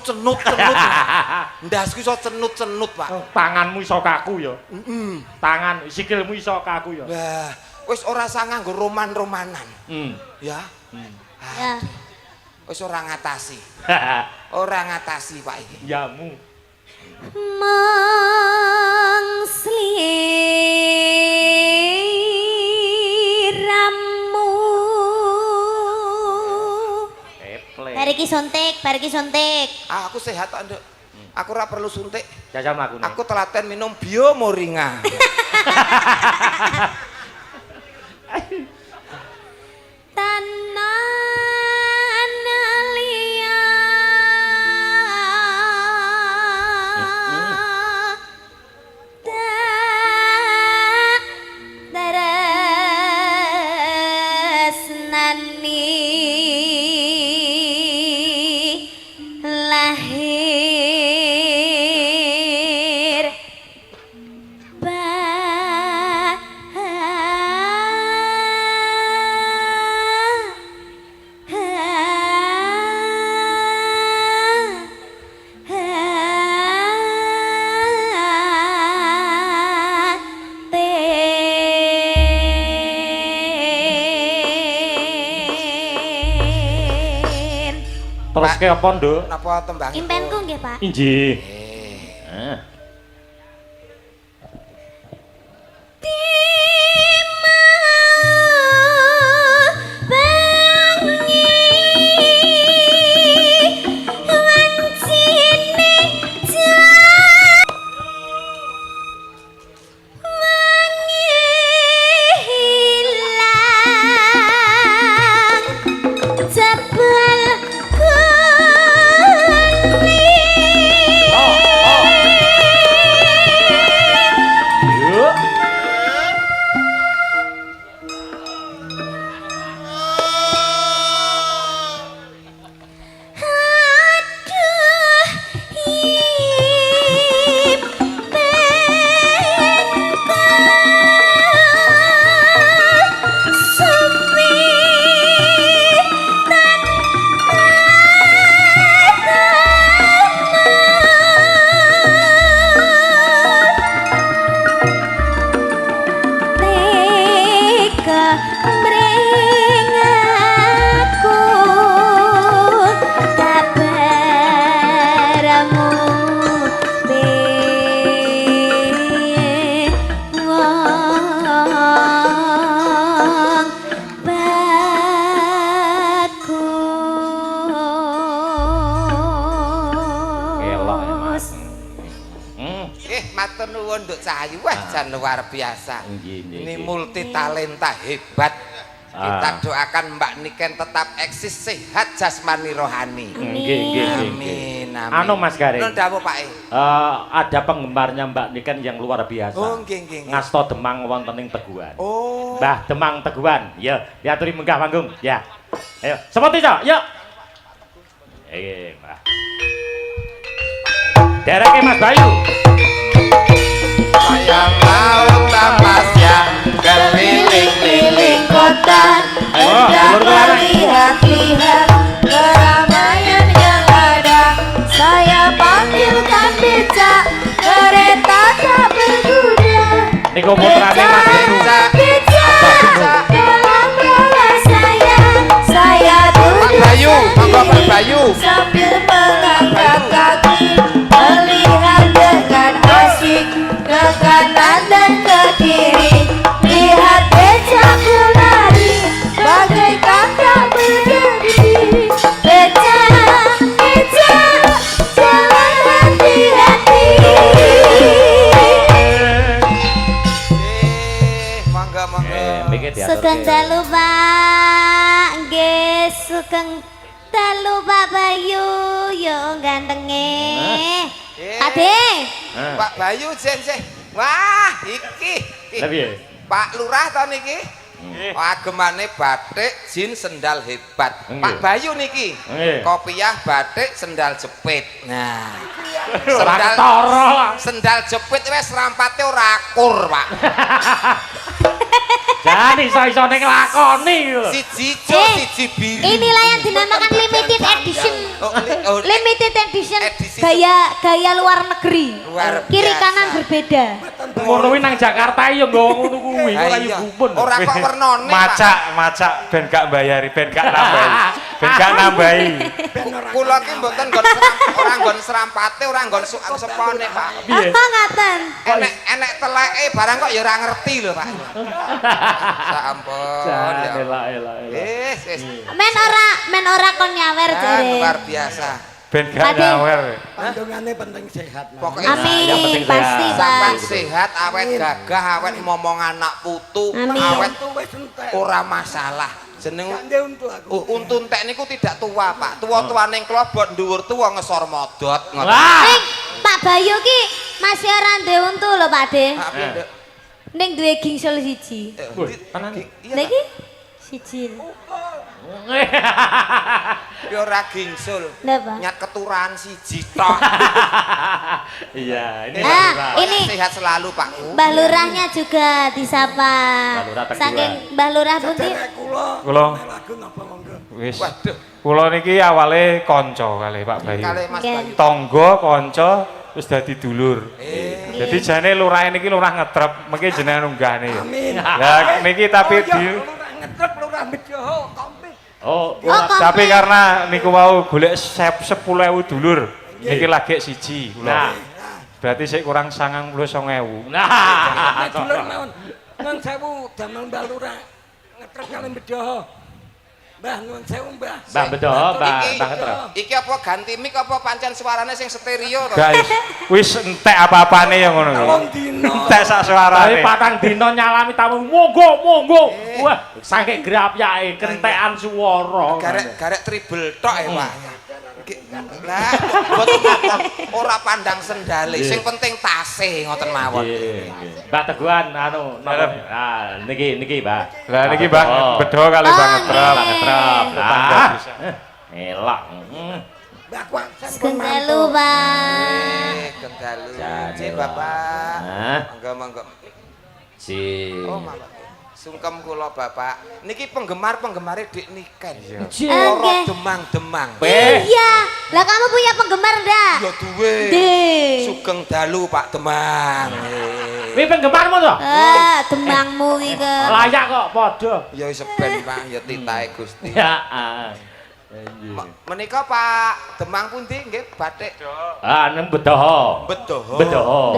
Ndasku iso cenut, Pak. Tanganmu iso kaku ya. Tangan, sikilmu iso kaku ya. Lah, wis ora usah nganggo roman-romanan. Ya. Ya. Wis ora ngatasi. Ora ngatasi, Pak iki. Yamu. Sliramu. Bar iki suntik. Ah, aku sehat kok, Nduk. Aku ora perlu suntik. Jajal mlakune. Aku telaten minum biomoringa. Tanan liya tresnani lahir Terus ke apa, Nduk? Napa tembang? Impenku nggih, Pak. Injih. Matur nuwun Nduk Cahayu, wah jan luar biasa. Ini Nggih. multi talenta hebat. Kita doakan Mbak Niken tetap eksis sehat jasmani rohani. Nggih. Amin. anu Mas Garing. Nun dawuh Pak. Ada penggemarnya Mbak Niken yang luar biasa. Oh, nggih. Ngasto Demang wonten ing Teguhan. Oh. Mbah Demang Teguhan. Ya, diaturi munggah panggung. Ya. Ayo, seperti itu. Yuk. Mbah. Dereke Mas Bayu. Sayang laut tapasnya keliling-liling kota hendak melihat-lihat keramaian yang ada. Saya panggilkan becak, kereta tak berkuda. Niku putrane Mas Benu. Becak dalam bola saya duduk Bayu, monggo Pak sendiri Bayu. sambil mengangkat kaki, melihat dengan asik ke kanan dan ke kiri. Lihat becakku lari bagaikan tak berdiri. Becak, jalan hati-hati. Monggo. Mikir diatur. Sugeng dalu Pak, nggih sugeng dalu Pak Bayu, yo gantenge. Ade. Pak Bayu jen. Wah, iki. Lah piye? Pak Lurah to niki? Agemane batik, jin, sendal hebat. Pak Bayu niki. Kopiah, batik, sendal jepit. Nah. Sendal jepit wis rampate ora akur, Pak. Jan iso-iso ning lakoni lho. Siji hijau, siji biru. Inilah yang dinamakan limited edition. Limited edition Edisi gaya luar negeri. Luar Kiri biasa. kanan berbeda. Ngono kuwi nang Jakarta ya nggawa ngono kuwi, ora yo gumun. Ora kok wernane, Pak. Macak ben gak bayari, ben gak nambahi. Kula ki mboten nggon serampate, ora nggon sepone, Pak. Piye? Apa ngaten? Enek teleke barang kok ya ora ngerti lho, Pak. Sampun. Jan elak. Wis. Men ora kon nyawer jare. Luar biasa. Ben gak Ade. nyawer. Pandungannya penting sehat, Mas. Pokoknya yang Amin, penting pasti sampean Pak. sehat, awet gagah, awet momong anak putu, Amin. awet Itu wis entek. ora masalah. Jeneng Kande untuk aku. untu entek niku tidak tua, Pak. Tua-tuane klobot dhuwur tuwa ngesor modot ngoten. Wah. Ning Pak Bayu ki masih ora ndek untu lho Pak De. Pak, Nduk. Ning duwe gingsul siji. tenan. Lha iki siji. Ya ora gingsul. Lha Pak. Nyat keturahan siji tok. Iya, ini Ah, Mbak. ini Sehat selalu, Pak. Mbah Lurahnya juga disapa. Mbah Lurah Teguhan. Saking Mbah Lurah putih. Derek kula. Kula Lagu napa monggo? wis. Waduh, Kula niki awale kanca kalih Pak Bayu. kalih Mas Oke. Bayu. Tangga kanca terus dadi dulur. Jadi jane lurah niki lurah ngetrep, mengki jenengan unggahne ya. Amin. Lah niki tapi Oh, iya, di lurah ngetrep, lurah Bedoho, komplit. Oh, tapi karena niku wau golek 10.000 dulur. Niki lagi siji nah. kula. Berarti sik kurang 99.000. Nah, Dulur mawon. Nun sewu damel Mbah Lurah ngetrep kali Bedoho. Mbah nun sewu Mbah. Mbah Bedoho, Mbah Iki- Ngetrep. Iki apa ganti mic apa pancen suarane sing stereo to? Guys, wis entek apa-apane ya ngono kuwi. Telung dino. Entek sak Tapi suarane. patang dino nyalami tamu monggo. Wah, saking grapyake kentekan swara. Garek triple tok ya, Pak. Iki- Lah, mboten apa ora pandang sendale, sing penting tase ngoten mawon. Mbak Teguhan anu napa? Ah, niki Mbak. Lah niki Bang Bedoho kali Bang ngetrep. Mbak Ngetrep. Tetangga Ah, bisa. elak. Mbah kuat Sugeng dalu Pak. Kendalu. Jan, Cek Ela. Bapak. Hah? Monggo. Si. Oh, malah. Sungkem kula Bapak. Niki penggemar-penggemare Dik Niken. Oke. Loro demang-demang. Iya. Lah kamu punya penggemar ndak? Ya duwe. Deh. Sugeng dalu Pak Demang. Kuwi penggemarmu to? Demangmu iki ke. Layak kok padha. Ya seben Pak, ya titahe Gusti. Ya. Menika Pak Demang pundi nggih batik Ah, nang Bedoho. Bedoho.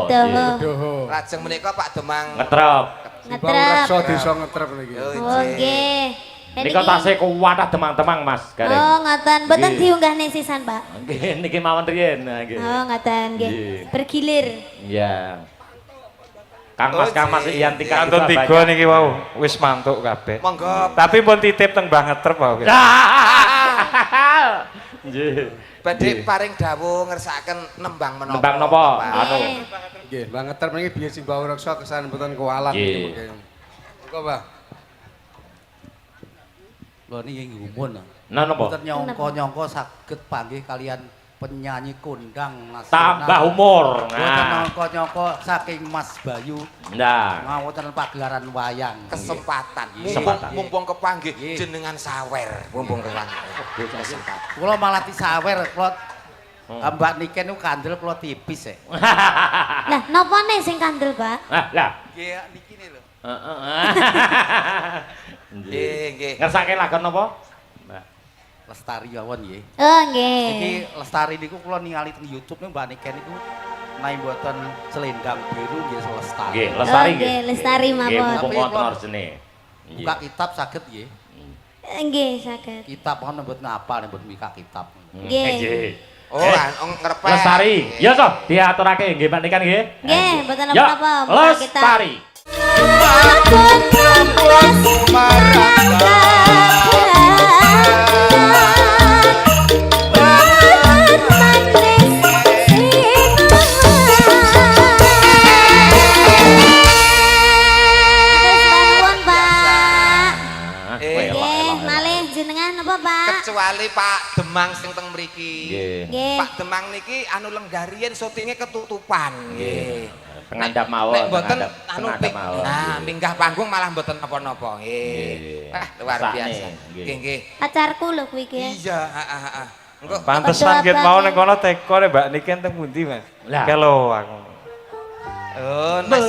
Bedoho. Lajeng menika Pak Demang Ngetrep. Ngetrep. desa ngetrep lagi. Oh nggih. Nika tasih kuwat demang-demang Mas Gareng. Oh ngoten, mboten Nggih. diunggah ning sisan, Pak. Nggih, niki mawon riyen. Nah, nggih. Oh ngoten nggih. Nggih. Bergilir. Iya. Kang Oh, Mas Ji. Iyan Tika Kantun juga 3 niki wau wis mantuk kabeh. monggo Tapi pun titip teng Mbah Ngetrep wau. banyak. Nggih. badhe paring dawuh ngersakaken nembang menapa. Nembang napa? Anu. Nggih, Mbah Ngeter mriki biye Simbah Reksa kesan mboten kualat Nggih. nggih. Monggo, Mbah. Lho niki ngumun. Nah napa? Mboten nyangka-nyangka saged panggih kalian penyanyi kondang nasional. Tambah umur. Mboten Nah. nyangka-nyangka saking Mas Bayu Nah. ngawonten pagelaran wayang. Kesempatan. Kesempatan. Mumpung kepanggih Nggih. jenengan sawer. Mumpung kepanggih. Kesempatan. Kula malah disawer kula Mbak Niken niku kandel kula tipis Lah napa nih sing kandel, Pak? Lah. Nggih niki lho. Heeh. Nggih, nggih. Ngersake lagu napa? Nah. Lestari mawon nggih. Oh, nggih. Iki Lestari niku kula ningali teng YouTube niku Mbak Niken niku naik mboten selendang biru nggih Lestari. Nggih, Lestari Oh, nggih. nggih, Lestari Nggih, mawon. mumpung Tapi wonten kula- orjene. Buka kitab saged nggih. Nggih, saged. Kitab kan mboten apal mboten buka kitab. Nggih. Oh, ngerepek. Lestari. Ya toh, diaturake nggih Pak Nikan nggih. Nggih, mboten Ya, apa-apa. Buka kita. Lestari. Kecuali Pak Demang sing teng mriki. Nggih. Nggih. Pak Demang niki anu lenggarian syutinge ketutupan. Nggih. Pengandap mawon. Nek mboten pengandap- anu pengandap mawon. nah minggah panggung malah mboten napa-napa. Nggih. Wah, luar Rasane, biasa. nggih. Nggih, nggih. Pacarku lho kuwi iki. Iya, heeh. Engko Pantesan ket mau ning kono teko nek Mbak Niken teng pundi, Mas? Lah. Kelo aku. oh, nek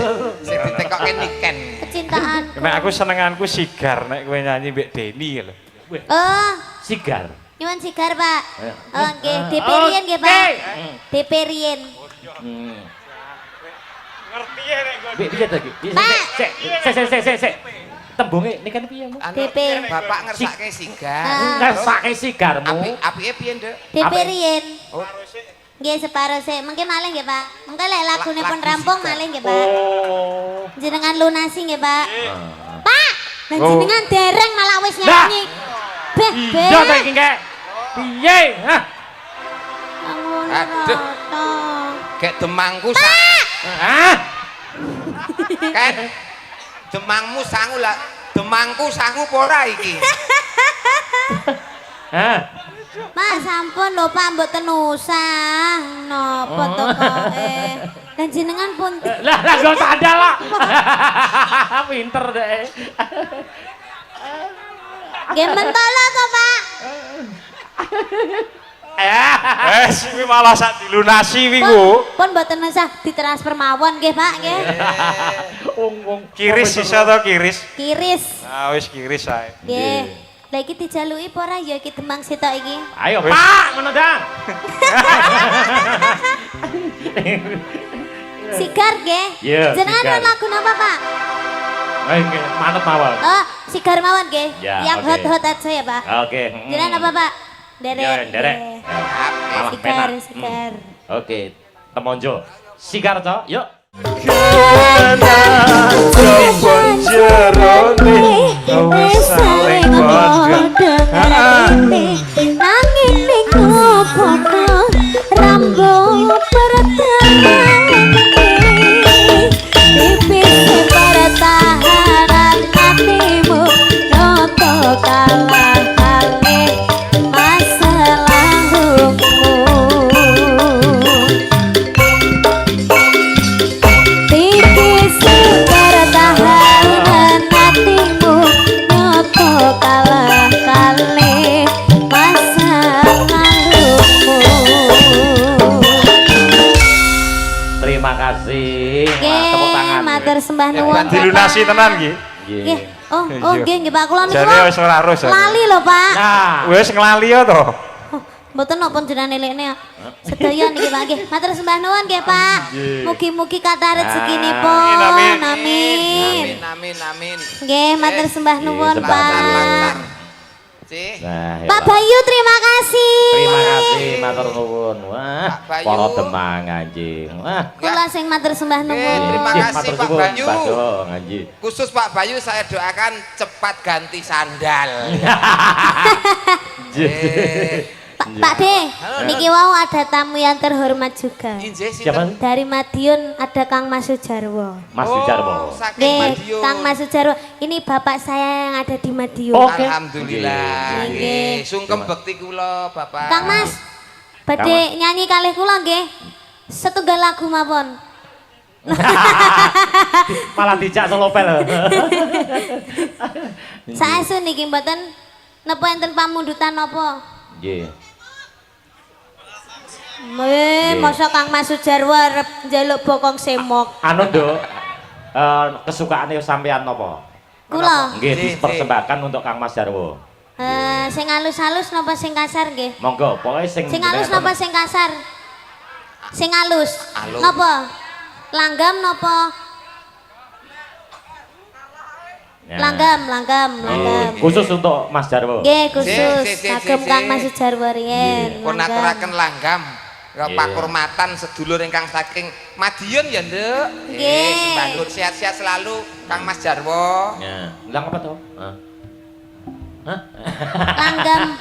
sing ditekokke niken. Kecintaan. Nek aku senenganku sigar nek kowe nyanyi mbek Deni lho. Oh, Sigar. nyuwun sigar, Pak. Ya. Oh, nggih, DP riyen nggih, Pak. Hmm. DP riyen. Hmm. Ngerti ya nek kowe. Piye to iki? Sik. Tembunge nikan piye mu? Anu, DP. Bapak ngersake sigar. Ah. Ngersake sigarmu. Apike piye, Nduk? DP Apa? riyen. Oh, Nggih separo sik. Mengke malih nggih, Pak. Mengke lek lagune pun Lagu rampung sigar. malih nggih, Pak. Oh. Jenengan lunasi nggih, Pak. Ah. Pak, lah Oh. jenengan dereng malah wis Lah. nyanyi. Beh, beh. Iya ta iki kek. Piye? Hah? Aduh. Aduh. Gek demangku sak. Hah? Kan demangmu sangu lah. Demangku sangu apa ora iki? Hah? Pak, sampun lho Pak, mboten usah. Napa to kok? Dan jenengan pun Lah gak sadar lah. Pinter deh. nggih mentolo to, Pak. Kuwi malah sak dilunasi wi ku. Pun mboten usah ditransfer mawon nggih, Pak, nggih. Wong Kiris iso to kiris. Kiris. Ah wis kiris ae. Nggih. Lah iki dijaluki apa ora ya iki Demang sitok iki? Ayo Pak, ngono dang. Sigar nggih. Iya, Jenengan sigar. lagu napa, Pak? Nggih, manut mawon. Oh, sigar mawon nggih. Ya, Yang oke. hot-hot aja ya, Pak. Oke. Jenengan apa, Pak? Derek. Ya, derek. Nggih. Malah Sigar, penak. sigar. Oke, temonjo. Sigar to, yuk. Wis saling padha nanging ning kono rambut pertama tipis pertahanan hatimu noto kalah kalih masa lalumu tipis pertahanan hatimu noto kalah kalih masa lalumu. Terima kasih. Wah, Nggih, tepuk tangan. matur sembah nuwun. Dilunasi tenan nggih. Nggih. Nggih. Oh, Iya. nggih nggih Pak, kula niku Jane wis ora arus. lali lho, Pak. Nah, Wis nglali ya to. Oh, mboten napa jenengan elekne. Sedaya niki Pak nggih. Matur sembah nuwun nggih, Pak. Mugi-mugi kathah rezekinipun. Amin, Amin. Amin. Nggih, matur sembah nuwun, Lancar. Pak. Sih. nah, Pak Bayu terima kasih. terima kasih matur nuwun. Wah, Pak Bayu. para demang anjing. Wah, Kula sing matur sembah nuwun. terima nggih, kasih, matur Pak suwun, Bayu. Pak Dong, anjing. Khusus Pak Bayu saya doakan cepat ganti sandal. Pak De, niki wau ada tamu yang terhormat juga. Injih Siapa? sinten? Dari Madiun ada Kang Mas Sujarwo. Mas Sujarwo. Saking Nggih, Madiun. Kang Mas Sujarwo. Ini bapak saya yang ada di Madiun. Oke. Alhamdulillah. Nggih. Nggih, sungkem bekti kula, Bapak. Kang Mas, badhe nyanyi kalih kula nggih. Setunggal lagu mawon. Malah dijak selopel. Saestu niki mboten napa enten pamundutan napa? Nggih. Masa Kang Mas Sujarwo arep njaluk bokong semok. Anu, Nduk. Kesukaane sampean napa? Kula. Nggih, dipersembahkan untuk Kang Mas Jarwo. Sing halus-halus napa sing kasar nggih? Monggo, pokoke sing Sing halus napa sing kasar? Sing halus. Halus. Napa? Langgam napa? Ya. Langgam. Khusus untuk Mas Jarwo. Nggih, khusus Sik, kagem sik. Kang Mas Sujarwo riyen. Pun aturaken langgam. Nggih. Pakurmatan sedulur ingkang saking Madiun ya, Nduk. Nggih. Sembah nur sehat-sehat selalu Kang Mas Jarwo. Ya. Lang apa to? Hah? Langgam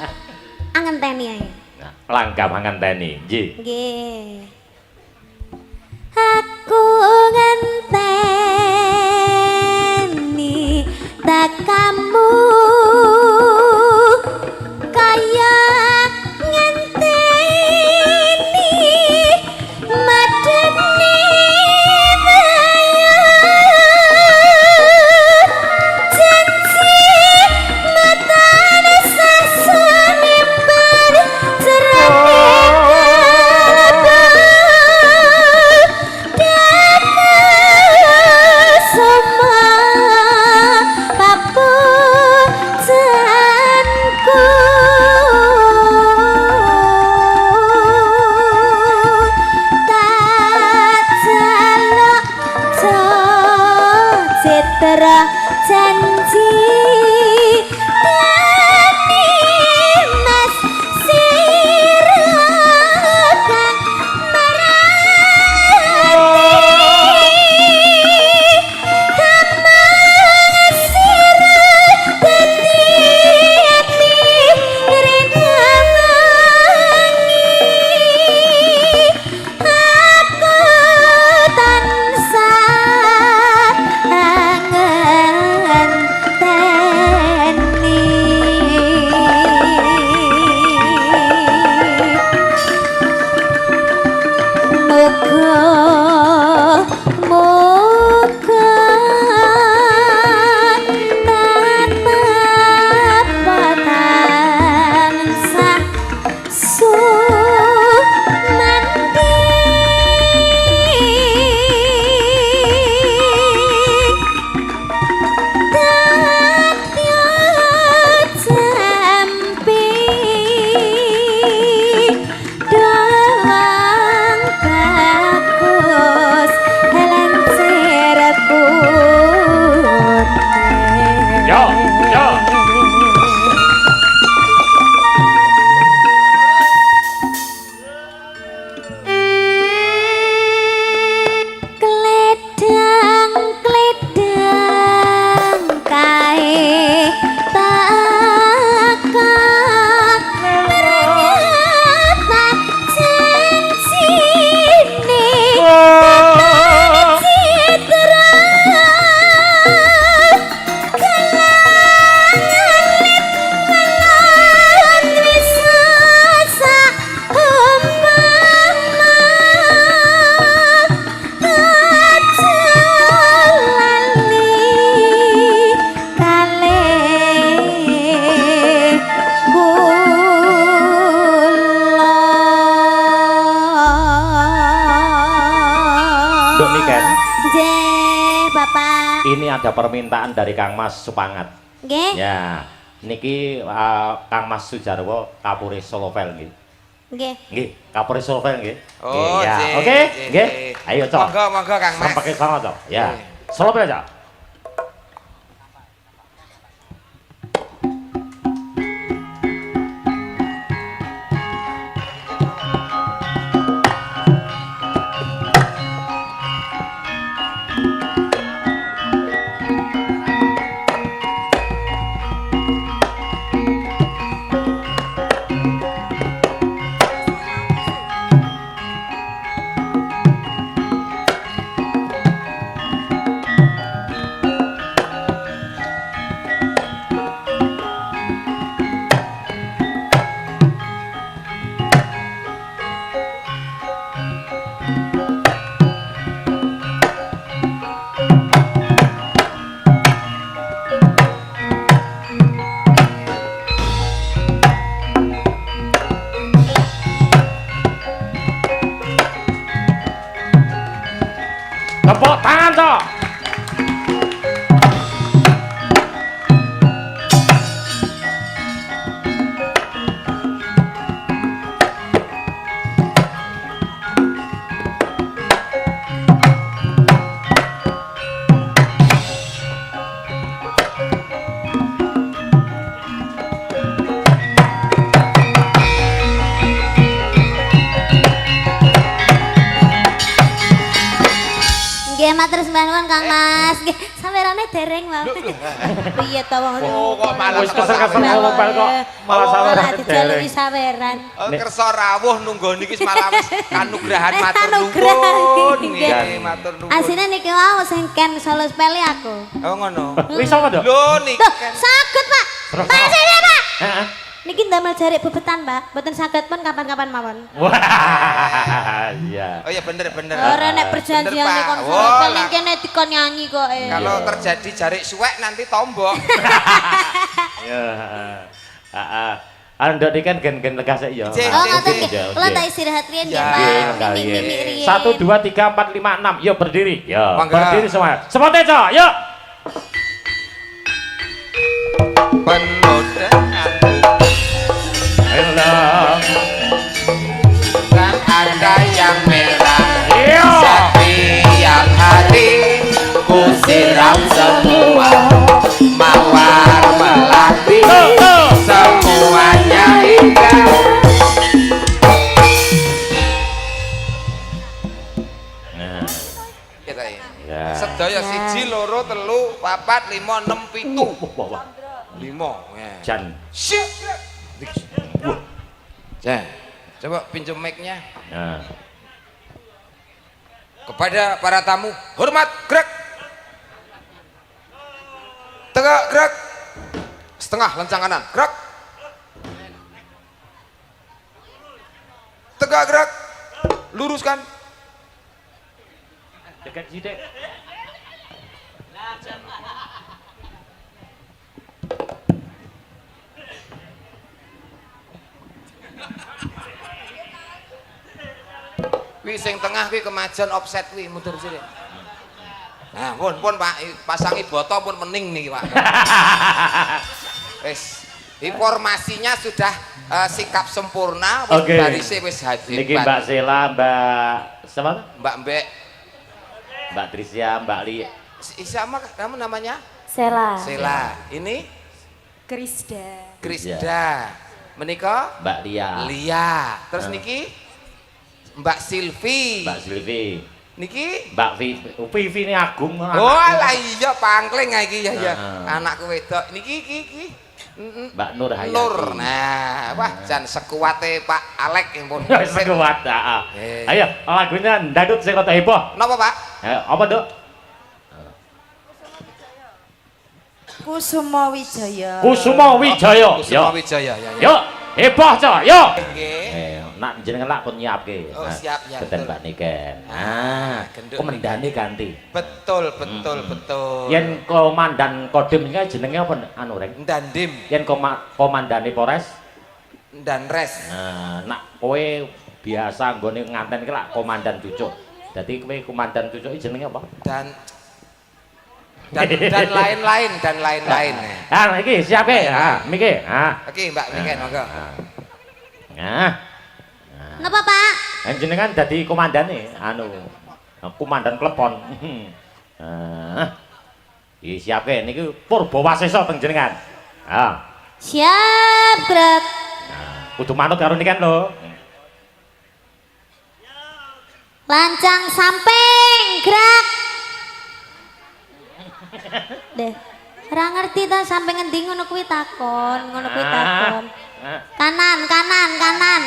angenteni ae. Nah, langgam ngenteni. Nggih. Nggih. Aku ngenteni takamu kaya ngenteni madene janji matane sasane bar janji dani mas sirakan Ini ada permintaan dari Kang Mas Supangat. Nggih. Ya, niki Kang Mas Sujarwo Kapuri Solovel nggih. Nggih. Nggih, Kapuri Solovel nggih. Oh, ya. jih, Oke, jih, nggih. jih. Ayo, Cok. Monggo Kang Mas. Sampai ke sana, Cok. Ya. Nggih. Solovel aja. Tepuk tangan toh. Nggih matur sembahun Kang Mas. Nggih sawerane dereng wae. Piye to wong Oh, kok malah Wis kesel-kesel ngomel kok malah saweran dijaluki saweran. kersa rawuh nunggu niki malah wis kanugrahan matur Kanugrah, nuwun. nggih. Nggih, matur nuwun. Asine niki wau sing ken solo spele aku. Oh ngono. Wis apa, Dok? Lho niki Loh, kan saged Pak. Pak sini Pak. Heeh. Niki ndamel jarik bebetan, Pak. Mboten saged pun kapan-kapan mawon. Wah, iya. Oh ya bener. Ora nek perjanjian Bener, Pak. kon Oh, solo spele lah. kene dikon nyanyi kok. Kalau terjadi jarik suwek nanti tombok. Ya, heeh. Ndok iki kan gen-gen lega sik ya. Cek. Oh ngoten nggih. Iya, Kula iya. tak istirahat riyen nggih, Ya, Pak. Kalian. Mimik riyen. 1 2 3 4 5 6. Yuk berdiri. Ya, Mangga. berdiri semua. Sepote, Cok. Yuk. Penuh dengan Hello. bukan ada yang merah. Iya. Setiap hari ku siram semua mawar melati, semuanya indah. Nah, Kita ini. ya. Sedaya 1 2 3 4 5 6 7 Wah, 5. Jan. Jan, coba pinjam mic-nya. Nah. Kepada para tamu, hormat, gerak. Tegak, gerak. Setengah lencang kanan, gerak. Tegak, gerak. Luruskan. Dekat sidik. Kuwi sing tengah kuwi kemajuan offset kuwi mundur sithik. Nah, pun Pak, pasangi boto pun mening niki, Pak. Wis, informasinya sudah sikap sempurna, wis Oke. barise wis hadir. Niki Mbak Sela, Mbak siapa? Mbak Mbek. Mbak Trisya, Mbak Li. Sama kamu namanya? Sela. Sela. Ini Krisda. Krisda. Menika Mbak Lia. Lia. Terus niki Mbak Silvi. Mbak Silvi. Niki Mbak Vivi ini Agung. oh lah iya pangkling iki ya ya. Heeh. Anakku wedok. Niki iki. Mbak Nur Hayati. Nur. Nah, wah jan sekuate Pak Alek pun. Sekuat. Eh. Ayo, lagunya dangdut sing rada heboh. Napa, Pak? Ayo, apa, Dok? Kusuma Wijaya. Kusuma Wijaya. Kusuma Yo. Wijaya ya. Yo, heboh, Cok. Yo. Nggih. Nak jenengan lak kon nyiapke. Oh, siap, ya, Beten betul. Mbak Niken. gendut. Komandane ganti. Betul, betul, betul. Yen komandan Kodim iki jenenge apa anu, Reng? Dandim Yen komandane Polres. dan res. Nah, nak kowe biasa nggone nganten iki lak komandan Cucuk. Dadi kowe komandan Cucuk iki jenenge apa? Dan lain-lain dan lain-lain. Ah, iki siape? Ah, miki. Ah. Oke, Mbak Miken monggo. Nah, Napa, Pak? jenengan dadi komandane anu komandan klepon. Nah. Iki siapke niki Purbawasesa teng jenengan. Ah. Siap, Greg. Kudu manut karo niken lho. Lancang samping, gerak. Deh. Ora ngerti ta sampe ngendi ngono kuwi takon, ngono kuwi takon. Kanan, kanan, kanan.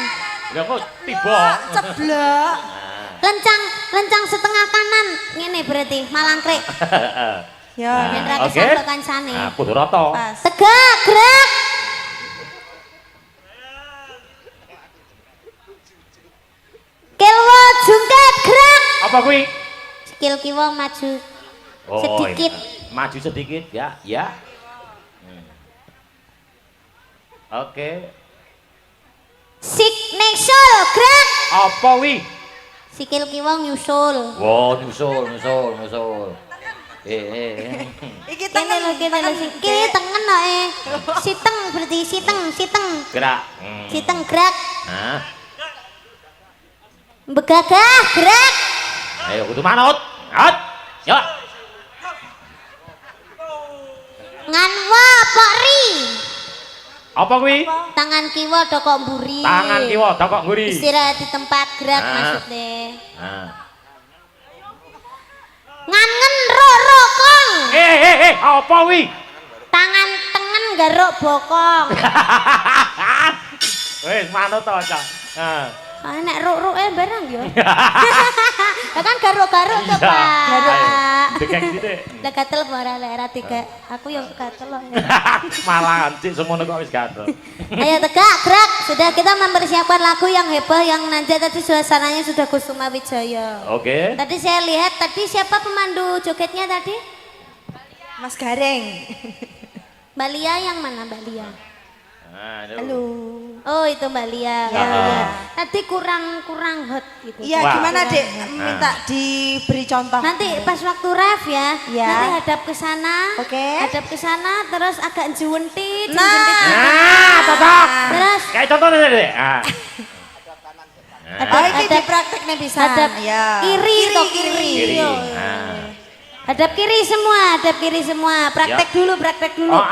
Lha kok tiba. Ceblok. Lencang setengah kanan. Ngene berarti malangkrik. Ya. Yen ra Oke. kesambet kancane. Nah, kudu rata. Pas. Tegak, gerak. Kelwa jungket, gerak. Apa kuwi? Sikil kiwa maju. Sedikit. Maju sedikit ya, ya. Oke. Sik ning sul, gerak. Apa kuwi? Sikil kiwa nyusul. Wow, nyusul. Iki Kene lho kene lho sikil tengen kok Siteng berarti siteng. Gerak. Siteng gerak. Nah, Begagah gerak. ayo kudu manut. Out. Yo. Nganwa pokri. Apa kuwi? Tangan kiwa dokok mburi. Tangan kiwa dokok nguri. Istirahat di tempat gerak Ah. maksudnya. Nah. Ngangen rokong. Apa kuwi? Tangan tengen garuk bokong. Wes manut to, Cak. Nah. Nek ruk-ruke barang ya. Lah kan garuk-garuk to, Pak. Garuk. Dekek sithik. Lah gatel ora lek tiga. Aku yang gatel kok. Malah cik semono kok wis gatel. Ayo tegak, gerak. Sudah kita mempersiapkan lagu yang heboh yang nanti tadi suasananya sudah Kusuma Wijaya. Oke. Tadi saya lihat tadi siapa pemandu jogetnya tadi? Mas Gareng. Mbak Lia yang mana Mbak Lia? Nah, Halo. Oh itu Mbak Lia. Ya. Mbak Lia. Tadi kurang hot gitu. Iya, Wah. gimana, Dek? Minta diberi contoh. Nanti pas waktu ref ya, Ya. nanti hadap ke sana. Oke. Hadap ke sana terus agak juwentit, Nah, cocok. Terus Kayak contohnya deh. Ah. Oh, ini diprakteknya bisa. hadap Ya. kiri toh kiri. Kiri. Yo. Nah. Hadap kiri semua. Praktek dulu. Oh,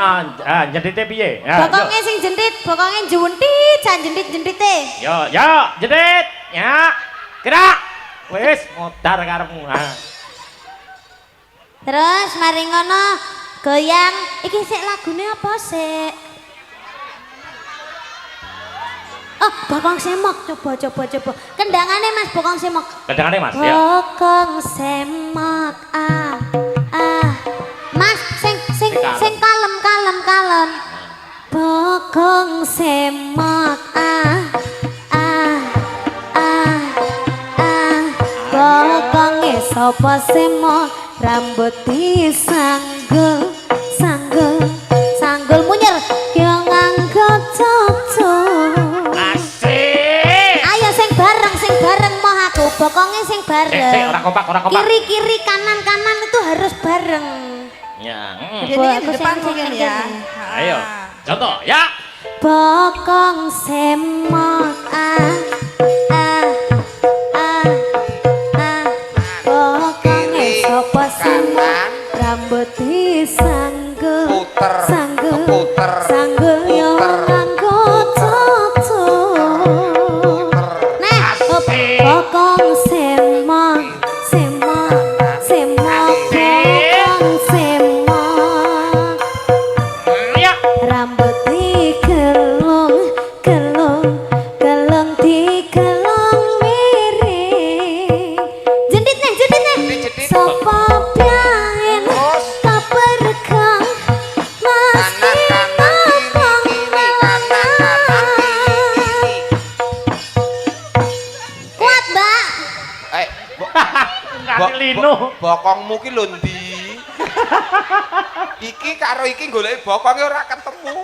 jedite piye? Ya, Bokongnya sing jendit, bokongnya juwentit, jan jendit-jendite. yo, jedit. Ya. Gerak. Wis, modar karepmu. Ah. Terus mari ngono goyang. Iki sik lagune apa sik? Oh, bokong semok. Coba. Kendangane Mas bokong semok. Kendangane Mas, ya. Bokong semok Mas sing kalem. Bokong semok Bokonge sapa semok rambut disanggul munyer yo nganggo cocok. Asik. Ayo sing bareng moh aku bokonge sing bareng. Ora kompak. Kiri kanan itu harus bareng. Ya. Jadi di depan mungkin ya. Ayo. Contoh, ya. Bokong semok bokonge sapa semok rambut disanggul sanggul yo nganggo cocok. Nah, bokong semok bokong semok Ya. rambut digelung digelung miring jendit nih sapa pian kaperkang mas kuat mbak Ngasih lino. Bokongmu ki lho ndi? Iki karo iki goleki bokonge ora ketemu.